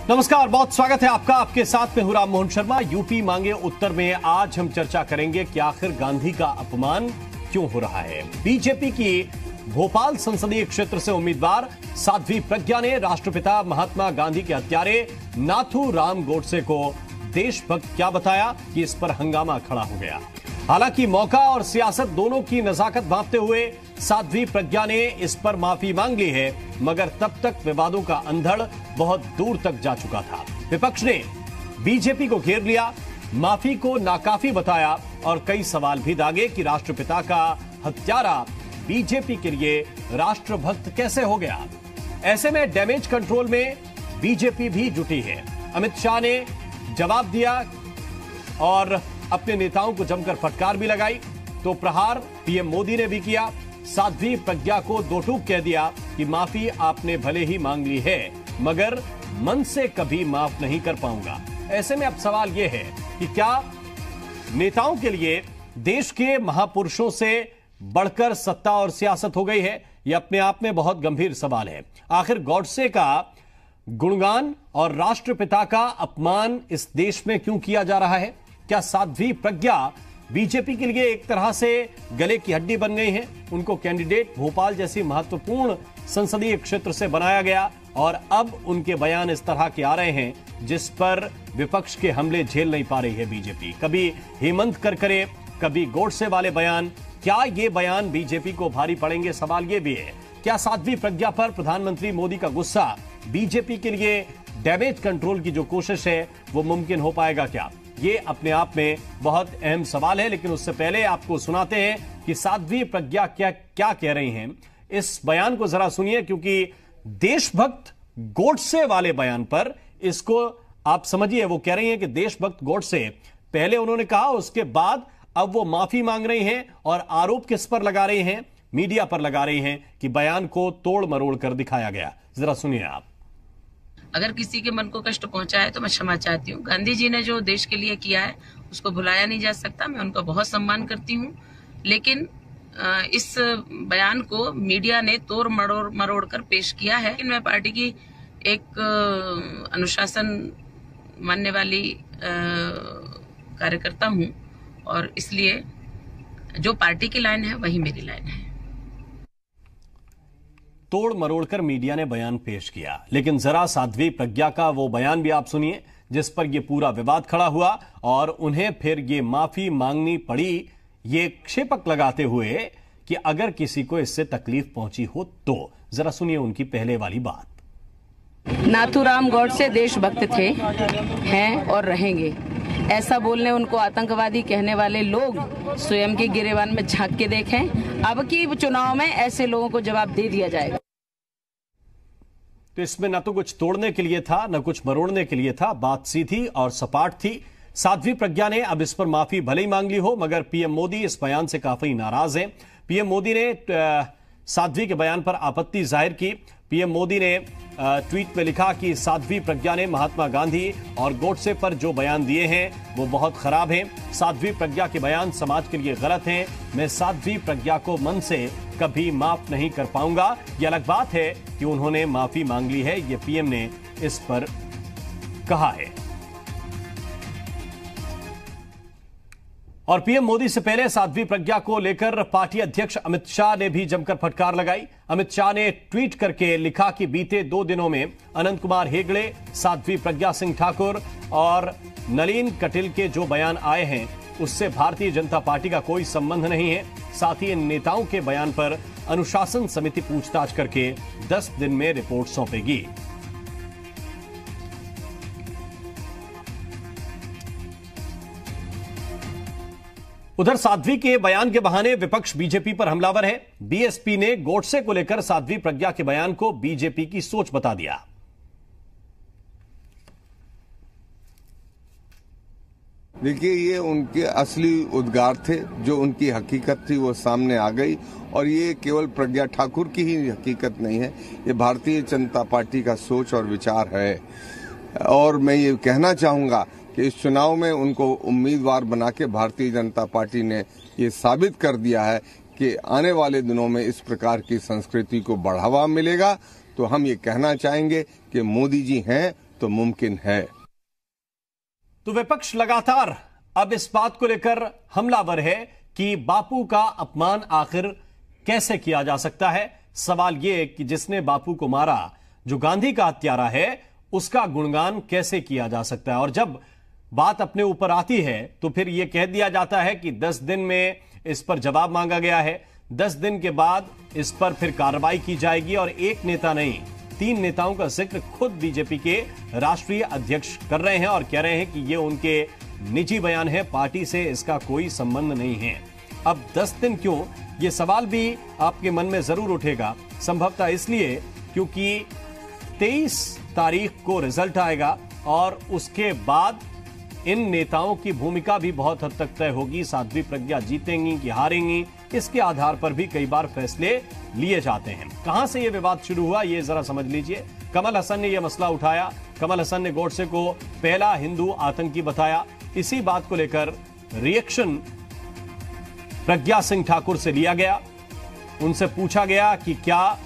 नमस्कार, बहुत स्वागत है आपका। आपके साथ में हूं राम मोहन शर्मा। यूपी मांगे उत्तर में आज हम चर्चा करेंगे कि आखिर गांधी का अपमान क्यों हो रहा है। बीजेपी की भोपाल संसदीय क्षेत्र से उम्मीदवार साध्वी प्रज्ञा ने राष्ट्रपिता महात्मा गांधी के हत्यारे नाथू राम गोडसे को देशभक्त क्या बताया कि इस पर हंगामा खड़ा हो गया। हालांकि मौका और सियासत दोनों की नजाकत भांपते हुए साध्वी प्रज्ञा ने इस पर माफी मांग ली है, मगर तब तक विवादों का अंधड़ बहुत दूर तक जा चुका था। विपक्ष ने बीजेपी को घेर लिया, माफी को नाकाफी बताया और कई सवाल भी दागे कि राष्ट्रपिता का हत्यारा बीजेपी के लिए राष्ट्रभक्त कैसे हो गया। ऐसे में डैमेज कंट्रोल में बीजेपी भी जुटी है। अमित शाह ने जवाब दिया और अपने नेताओं को जमकर फटकार भी लगाई, तो प्रहार पीएम मोदी ने भी किया। साध्वी प्रज्ञा को दो टूक कह दिया कि माफी आपने भले ही मांग ली है, मगर मन से कभी माफ नहीं कर पाऊंगा। ऐसे में अब सवाल यह है कि क्या नेताओं के लिए देश के महापुरुषों से बढ़कर सत्ता और सियासत हो गई है? यह अपने आप में बहुत गंभीर सवाल है। आखिर गॉडसे का गुणगान और राष्ट्रपिता का अपमान इस देश में क्यों किया जा रहा है? क्या साध्वी प्रज्ञा बीजेपी के लिए एक तरह से गले की हड्डी बन गई हैं? उनको कैंडिडेट भोपाल जैसी महत्वपूर्ण संसदीय क्षेत्र से बनाया गया और अब उनके बयान इस तरह के आ रहे हैं जिस पर विपक्ष के हमले झेल नहीं पा रही है बीजेपी। कभी हेमंत करकरे, कभी गोडसे वाले बयान। क्या ये बयान बीजेपी को भारी पड़ेंगे? सवाल ये भी है, क्या साध्वी प्रज्ञा पर प्रधानमंत्री मोदी का गुस्सा बीजेपी के लिए डैमेज कंट्रोल की जो कोशिश है वो मुमकिन हो पाएगा क्या? ये अपने आप में बहुत अहम सवाल है। लेकिन उससे पहले आपको सुनाते हैं कि साध्वी प्रज्ञा क्या कह रही हैं। इस बयान को जरा सुनिए, क्योंकि देशभक्त गोडसे वाले बयान पर इसको आप समझिए। वो कह रही हैं कि देशभक्त गोडसे, पहले उन्होंने कहा, उसके बाद अब वो माफी मांग रही हैं और आरोप किस पर लगा रही हैं? मीडिया पर लगा रही हैं कि बयान को तोड़ मरोड़ कर दिखाया गया। जरा सुनिए आप। अगर किसी के मन को कष्ट पहुंचा है तो मैं क्षमा चाहती हूँ। गांधी जी ने जो देश के लिए किया है उसको भुलाया नहीं जा सकता। मैं उनका बहुत सम्मान करती हूँ, लेकिन इस बयान को मीडिया ने तोड़ मरोड़ कर पेश किया है। मैं पार्टी की एक अनुशासन मानने वाली कार्यकर्ता हूँ और इसलिए जो पार्टी की लाइन है वही मेरी लाइन है। तोड़ मरोड़कर मीडिया ने बयान पेश किया, लेकिन जरा साध्वी प्रज्ञा का वो बयान भी आप सुनिए जिस पर ये पूरा विवाद खड़ा हुआ और उन्हें फिर ये माफी मांगनी पड़ी, ये क्षेपक लगाते हुए कि अगर किसी को इससे तकलीफ पहुंची हो तो। जरा सुनिए उनकी पहले वाली बात। नाथूराम गोडसे देशभक्त थे, हैं और रहेंगे। ऐसा बोलने उनको आतंकवादी कहने वाले लोग स्वयं के गिरेबान में झांक के देखें। अब की चुनाव में ऐसे लोगों को जवाब दे दिया जाएगा। तो इसमें न तो कुछ तोड़ने के लिए था, न कुछ मरोड़ने के लिए था। बात सीधी और सपाट थी। साध्वी प्रज्ञा ने अब इस पर माफी भले ही मांग ली हो, मगर पीएम मोदी इस बयान से काफी नाराज हैं। पीएम मोदी ने साध्वी के बयान पर आपत्ति जाहिर की। पीएम मोदी ने ट्वीट में लिखा कि साध्वी प्रज्ञा ने महात्मा गांधी और गोडसे पर जो बयान दिए हैं वो बहुत खराब हैं। साध्वी प्रज्ञा के बयान समाज के लिए गलत हैं। मैं साध्वी प्रज्ञा को मन से कभी माफ नहीं कर पाऊंगा। यह अलग बात है कि उन्होंने माफी मांग ली है, ये पीएम ने इस पर कहा है। और पीएम मोदी से पहले साध्वी प्रज्ञा को लेकर पार्टी अध्यक्ष अमित शाह ने भी जमकर फटकार लगाई। अमित शाह ने ट्वीट करके लिखा कि बीते 2 दिनों में अनंत कुमार हेगड़े, साध्वी प्रज्ञा सिंह ठाकुर और नलिन कटिल के जो बयान आए हैं उससे भारतीय जनता पार्टी का कोई संबंध नहीं है। साथ ही इन नेताओं के बयान पर अनुशासन समिति पूछताछ करके 10 दिन में रिपोर्ट सौंपेगी। उधर साध्वी के बयान के बहाने विपक्ष बीजेपी पर हमलावर है। बीएसपी ने गोडसे को लेकर साध्वी प्रज्ञा के बयान को बीजेपी की सोच बता दिया। देखिए, ये उनके असली उद्गार थे, जो उनकी हकीकत थी वो सामने आ गई और ये केवल प्रज्ञा ठाकुर की ही हकीकत नहीं है, ये भारतीय जनता पार्टी का सोच और विचार है। और मैं ये कहना चाहूंगा कि इस चुनाव में उनको उम्मीदवार बना के भारतीय जनता पार्टी ने ये साबित कर दिया है कि आने वाले दिनों में इस प्रकार की संस्कृति को बढ़ावा मिलेगा। तो हम ये कहना चाहेंगे कि मोदी जी हैं तो मुमकिन है। तो विपक्ष लगातार अब इस बात को लेकर हमलावर है कि बापू का अपमान आखिर कैसे किया जा सकता है। सवाल यह कि जिसने बापू को मारा, जो गांधी का हत्यारा है, उसका गुणगान कैसे किया जा सकता है। और जब बात अपने ऊपर आती है तो फिर यह कह दिया जाता है कि 10 दिन में इस पर जवाब मांगा गया है, 10 दिन के बाद इस पर फिर कार्रवाई की जाएगी। और एक नेता नहीं, 3 नेताओं का जिक्र खुद बीजेपी के राष्ट्रीय अध्यक्ष कर रहे हैं और कह रहे हैं कि ये उनके निजी बयान है, पार्टी से इसका कोई संबंध नहीं है। अब 10 दिन क्यों, ये सवाल भी आपके मन में जरूर उठेगा। संभवतः इसलिए क्योंकि 23 तारीख को रिजल्ट आएगा और उसके बाद इन नेताओं की भूमिका भी बहुत हद तक तय होगी। साध्वी प्रज्ञा जीतेंगी कि हारेंगी, इसके आधार पर भी कई बार फैसले लिए जाते हैं। कहां से यह विवाद शुरू हुआ, यह जरा समझ लीजिए। कमल हसन ने यह मसला उठाया। कमल हसन ने गोडसे को पहला हिंदू आतंकी बताया। इसी बात को लेकर रिएक्शन प्रज्ञा सिंह ठाकुर से लिया गया। उनसे पूछा गया कि क्या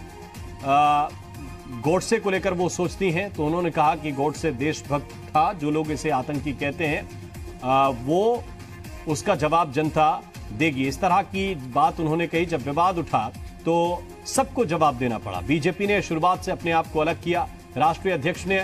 गोडसे को लेकर वो सोचती हैं, तो उन्होंने कहा कि गोडसे देशभक्त था, जो लोग इसे आतंकी कहते हैं वो उसका जवाब जनता देगी। इस तरह की बात उन्होंने कही। जब विवाद उठा तो सबको जवाब देना पड़ा। बीजेपी ने शुरुआत से अपने आप को अलग किया, राष्ट्रीय अध्यक्ष ने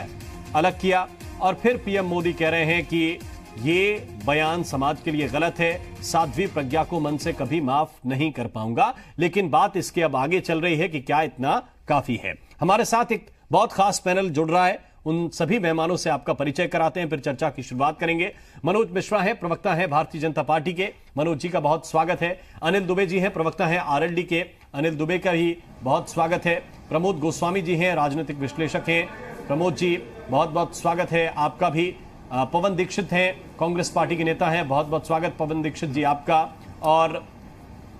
अलग किया और फिर पीएम मोदी कह रहे हैं कि ये बयान समाज के लिए गलत है, साध्वी प्रज्ञा को मन से कभी माफ नहीं कर पाऊंगा। लेकिन बात इसके अब आगे चल रही है कि क्या इतना काफी है। हमारे साथ एक बहुत खास पैनल जुड़ रहा है, उन सभी मेहमानों से आपका परिचय कराते हैं, फिर चर्चा की शुरुआत करेंगे। मनोज मिश्रा है, प्रवक्ता है भारतीय जनता पार्टी के। मनोज जी का बहुत स्वागत है। अनिल दुबे जी हैं, प्रवक्ता है आरएलडी के। अनिल दुबे का ही बहुत स्वागत है। प्रमोद गोस्वामी जी हैं, राजनीतिक विश्लेषक हैं। प्रमोद जी, बहुत बहुत स्वागत है आपका भी। पवन दीक्षित हैं, कांग्रेस पार्टी के नेता हैं, बहुत बहुत स्वागत पवन दीक्षित जी आपका। और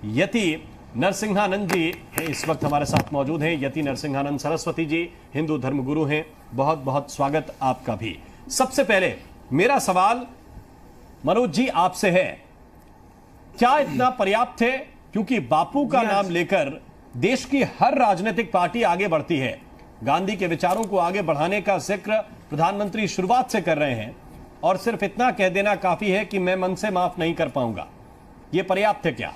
यति नरसिंहानंद जी इस वक्त हमारे साथ मौजूद हैं। यति नरसिंहानंद सरस्वती जी हिंदू धर्मगुरु हैं, बहुत बहुत स्वागत आपका भी। सबसे पहले मेरा सवाल मनोज जी आपसे है, क्या इतना पर्याप्त है? क्योंकि बापू का नाम लेकर देश की हर राजनीतिक पार्टी आगे बढ़ती है। गांधी के विचारों को आगे बढ़ाने का जिक्र प्रधानमंत्री शुरुआत से कर रहे हैं और सिर्फ इतना कह देना काफी है कि मैं मन से माफ नहीं कर पाऊंगा। यह पर्याप्त है क्या?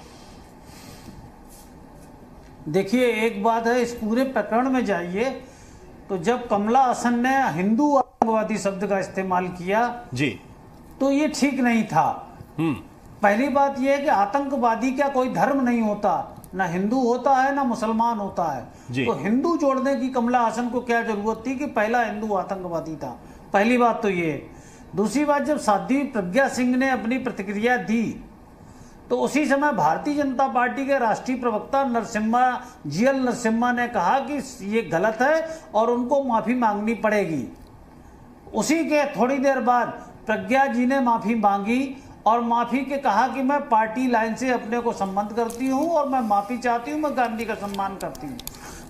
देखिए, एक बात है, इस पूरे प्रकरण में जाइए तो जब कमला हसन ने हिंदू आतंकवादी शब्द का इस्तेमाल किया जी, तो ये ठीक नहीं था। पहली बात यह है कि आतंकवादी क्या कोई धर्म नहीं होता, ना हिंदू होता है ना मुसलमान होता है। तो हिंदू जोड़ने की कमला हसन को क्या जरूरत थी कि पहला हिंदू आतंकवादी था? पहली बात तो ये। दूसरी बात, जब साध्वी प्रज्ञा सिंह ने अपनी प्रतिक्रिया दी तो उसी समय भारतीय जनता पार्टी के राष्ट्रीय प्रवक्ता जीएल नरसिम्हा ने कहा कि ये गलत है और उनको माफी मांगनी पड़ेगी। उसी के थोड़ी देर बाद प्रज्ञा जी ने माफी मांगी और माफी के कहा कि मैं पार्टी लाइन से अपने को संबंध करती हूं और मैं माफी चाहती हूं, मैं गांधी का सम्मान करती हूं।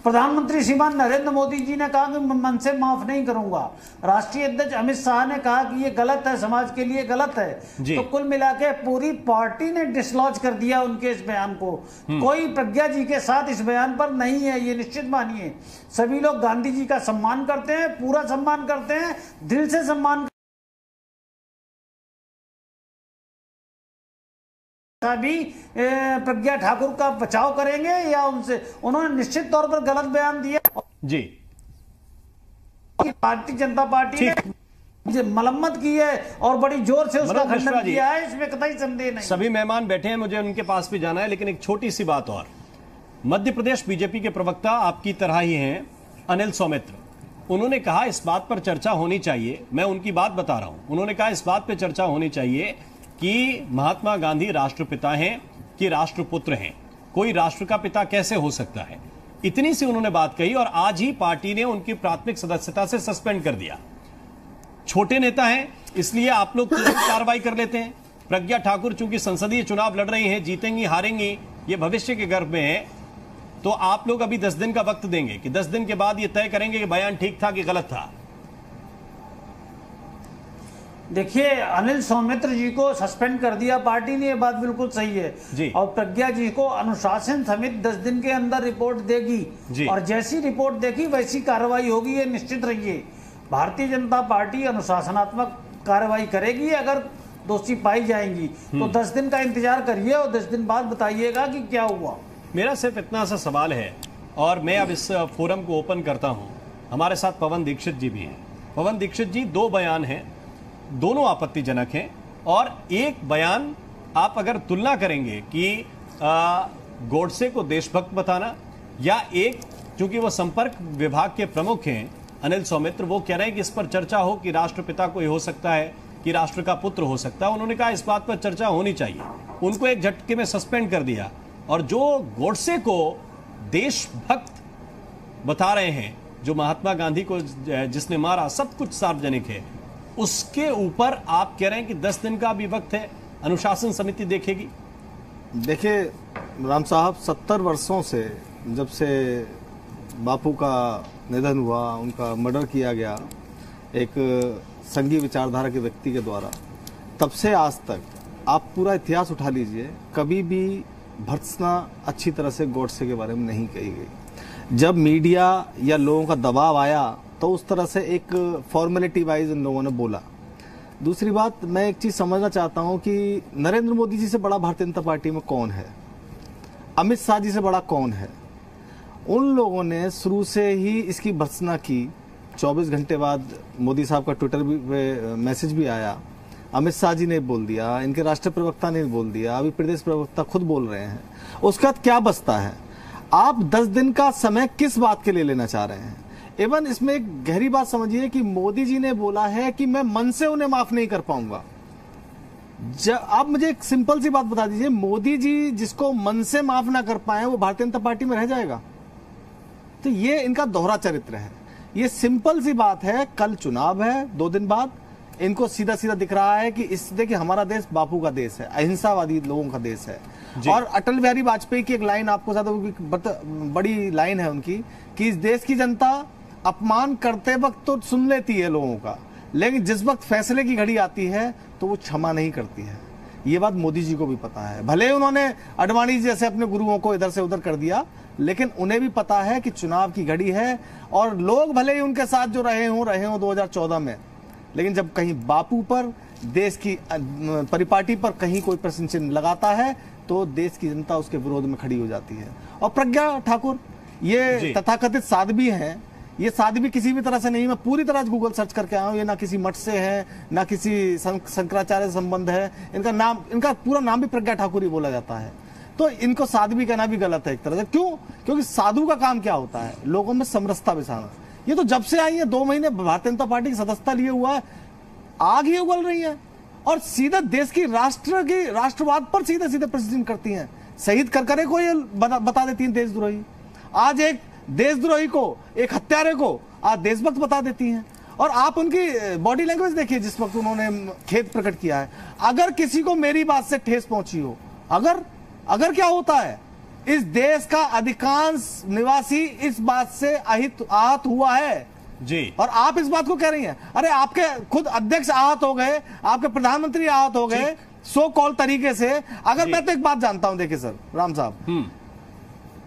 प्रधानमंत्री श्रीमान नरेंद्र मोदी जी ने कहा कि मैं मन से माफ नहीं करूंगा। राष्ट्रीय अध्यक्ष अमित शाह ने कहा कि ये गलत है, समाज के लिए गलत है। तो कुल मिला के पूरी पार्टी ने डिसलॉज कर दिया उनके इस बयान को। कोई प्रज्ञा जी के साथ इस बयान पर नहीं है, ये निश्चित मानिए। सभी लोग गांधी जी का सम्मान करते हैं, पूरा सम्मान करते हैं, दिल से सम्मान। भी प्रज्ञा ठाकुर का बचाव करेंगे या उनसे, उन्होंने निश्चित तौर पर गलत बयान दिया जी। भारतीय जनता पार्टी ने मलम्मत की है और बड़ी जोर से उसका खंडन किया है, इसमें कतई संदेह नहीं। सभी मेहमान बैठे हैं, मुझे उनके पास भी जाना है, लेकिन एक छोटी सी बात और। मध्य प्रदेश बीजेपी के प्रवक्ता आपकी तरह ही हैं, अनिल सौमित्र। उन्होंने कहा इस बात पर चर्चा होनी चाहिए, मैं उनकी बात बता रहा हूं। उन्होंने कहा इस बात पर चर्चा होनी चाहिए कि महात्मा गांधी राष्ट्रपिता हैं कि राष्ट्रपुत्र हैं, कोई राष्ट्र का पिता कैसे हो सकता है। इतनी सी उन्होंने बात कही और आज ही पार्टी ने उनकी प्राथमिक सदस्यता से सस्पेंड कर दिया। छोटे नेता हैं इसलिए आप लोग तुरंत कार्रवाई कर लेते हैं। प्रज्ञा ठाकुर चूंकि संसदीय चुनाव लड़ रही हैं, जीतेंगी हारेंगी ये भविष्य के गर्भ में है, तो आप लोग अभी 10 दिन का वक्त देंगे कि 10 दिन के बाद ये तय करेंगे कि बयान ठीक था कि गलत था। देखिए, अनिल सौमित्र जी को सस्पेंड कर दिया पार्टी ने, ये बात बिल्कुल सही है जी। और प्रज्ञा जी को अनुशासन समिति 10 दिन के अंदर रिपोर्ट देगी और जैसी रिपोर्ट देखी वैसी कार्रवाई होगी, ये निश्चित रहिए। भारतीय जनता पार्टी अनुशासनात्मक कार्रवाई करेगी। अगर दोषी पाई जाएंगी तो 10 दिन का इंतजार करिए और 10 दिन बाद बताइएगा कि क्या हुआ। मेरा सिर्फ इतना सा सवाल है और मैं अब इस फोरम को ओपन करता हूं। हमारे साथ पवन दीक्षित जी भी हैं। पवन दीक्षित जी, 2 बयान हैं, दोनों आपत्तिजनक हैं और एक बयान आप अगर तुलना करेंगे कि गोडसे को देशभक्त बताना, या एक चूंकि वो संपर्क विभाग के प्रमुख हैं अनिल सौमित्र, वो कह रहे हैं कि इस पर चर्चा हो कि राष्ट्रपिता कोई हो सकता है कि राष्ट्र का पुत्र हो सकता है। उन्होंने कहा इस बात पर चर्चा होनी चाहिए। उनको एक झटके में सस्पेंड कर दिया। और जो गोडसे को देशभक्त बता रहे हैं, जो महात्मा गांधी को जिसने मारा, सब कुछ सार्वजनिक है, उसके ऊपर आप कह रहे हैं कि 10 दिन का भी वक्त है, अनुशासन समिति देखेगी। देखिए राम साहब, 70 वर्षों से, जब से बापू का निधन हुआ, उनका मर्डर किया गया एक संघीय विचारधारा के व्यक्ति के द्वारा, तब से आज तक आप पूरा इतिहास उठा लीजिए, कभी भी भर्त्सना अच्छी तरह से गोडसे के बारे में नहीं कही गई। जब मीडिया या लोगों का दबाव आया तो उस तरह से एक फॉर्मेलिटी वाइज इन लोगों ने बोला। दूसरी बात, मैं एक चीज समझना चाहता हूं कि नरेंद्र मोदी जी से बड़ा भारतीय जनता पार्टी में कौन है, अमित शाह जी से बड़ा कौन है। उन लोगों ने शुरू से ही इसकी भर्त्सना की। 24 घंटे बाद मोदी साहब का ट्विटर पे मैसेज भी आया, अमित शाह जी ने बोल दिया, इनके राष्ट्रीय प्रवक्ता ने बोल दिया, अभी प्रदेश प्रवक्ता खुद बोल रहे हैं। उसके बाद क्या बचता है? आप 10 दिन का समय किस बात के लिए लेना चाह रहे हैं? इवन इसमें एक गहरी बात समझिए कि मोदी जी ने बोला है कि मैं मन से उन्हें माफ नहीं कर पाऊंगा। आप मुझे एक सिंपल सी बात बता दीजिए, मोदी जी जिसको मन से माफ ना कर पाए वो भारतीय जनता पार्टी में रह जाएगा? तो ये इनका दोहरा चरित्र है। ये सिंपल सी बात है। कल चुनाव है, 2 दिन बाद इनको सीधा सीधा दिख रहा है कि इस देखिए हमारा देश बापू का देश है, अहिंसावादी लोगों का देश है। और अटल बिहारी वाजपेयी की एक लाइन आपको ज्यादा बड़ी लाइन है उनकी कि इस देश की जनता अपमान करते वक्त तो सुन लेती है लोगों का, लेकिन जिस वक्त फैसले की घड़ी आती है तो वो क्षमा नहीं करती है। ये बात मोदी जी को भी पता है। भले उन्होंने अडवाणी जैसे अपने गुरुओं को इधर से उधर कर दिया, लेकिन उन्हें भी पता है कि चुनाव की घड़ी है और लोग भले ही उनके साथ जो रहे हो 2014 में, लेकिन जब कहीं बापू पर, देश की परिपाटी पर कहीं कोई प्रश्न चिन्ह लगाता है तो देश की जनता उसके विरोध में खड़ी हो जाती है। और प्रज्ञा ठाकुर ये तथाकथित साध्वी हैं, ये साध्वी किसी भी तरह से नहीं, मैं पूरी तरह गूगल सर्च करके आया हूं, ये ना किसी मठ से है ना किसी शंकराचार्य से संबंध है। इनका पूरा नाम भी प्रज्ञा ठाकुर ही बोला जाता है। तो इनको साध्वी कहना भी गलत है एक तरह से। क्यों? क्योंकि साधु का काम क्या होता है? लोगों में समरसता बिछाना। ये तो जब से आई है 2 महीने भारतीय जनता पार्टी की सदस्यता लिए हुआ है, आग ही उगल रही है और सीधे देश की राष्ट्रवाद पर सीधे सीधे प्रश्न करती हैं। शहीद करकरे को ये बता देती हैं देशद्रोही। आज एक देशद्रोही को, एक हत्यारे को आज देशभक्त बता देती हैं। और आप उनकी बॉडी लैंग्वेज देखिए जिस वक्त उन्होंने खेद प्रकट किया है। अगर किसी को मेरी बात से ठेस पहुंची हो, अगर क्या होता है, इस देश का अधिकांश निवासी इस बात से आहत हुआ है जी। और आप इस बात को कह रही हैं। अरे आपके खुद अध्यक्ष आहत हो गए, आपके प्रधानमंत्री आहत हो गए सो कॉल तरीके से। अगर मैं तो एक बात जानता हूं, देखिए सर राम साहब,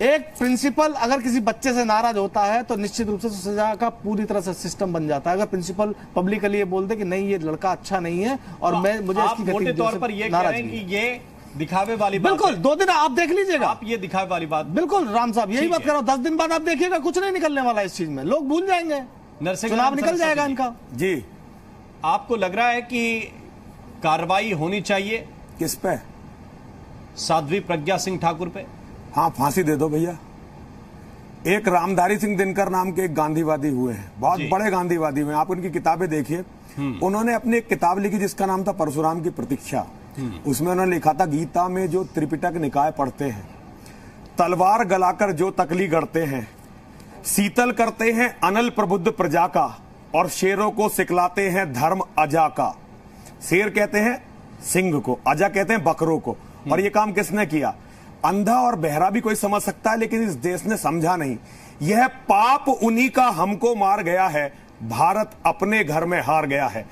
एक प्रिंसिपल अगर किसी बच्चे से नाराज होता है तो निश्चित रूप से सजा का पूरी तरह से सिस्टम बन जाता है। अगर प्रिंसिपल पब्लिकली ये बोल दे कि नहीं ये लड़का अच्छा नहीं है और मुझे इसकी मोटे तौर पर ये कह रहे हैं कि ये दिखावे वाली बात। बिल्कुल 2 दिन आप देख लीजिएगा, आप ये दिखावे वाली बात। बिल्कुल राम साहब यही बात कर रहा हूं। 10 दिन बाद आप देखिएगा कुछ नहीं निकलने वाला इस चीज में, लोग भूल जाएंगे, चुनाव निकल जाएगा इनका। जी, आपको लग रहा है कि कार्रवाई होनी चाहिए किस पे? साध्वी प्रज्ञा सिंह ठाकुर पे? हाँ, फांसी दे दो भैया। एक रामधारी सिंह दिनकर नाम के एक गांधीवादी हुए हैं, बहुत बड़े गांधीवादी हुए। आप उनकी किताबें देखिए। उन्होंने अपनी एक किताब लिखी जिसका नाम था परशुराम की प्रतीक्षा। उसमें उन्होंने लिखा था, गीता में जो त्रिपिटक निकाय पढ़ते हैं, तलवार गलाकर जो तकली गढ़ते हैं, शीतल करते हैं अनल प्रबुद्ध प्रजा का, और शेरों को सिखलाते हैं धर्म अजा का। शेर कहते हैं सिंह को, अजा कहते हैं बकरों को। और ये काम किसने किया? अंधा और बहरा भी कोई समझ सकता है, लेकिन इस देश ने समझा नहीं। यह पाप उन्हीं का हमको मार गया है, भारत अपने घर में हार गया है।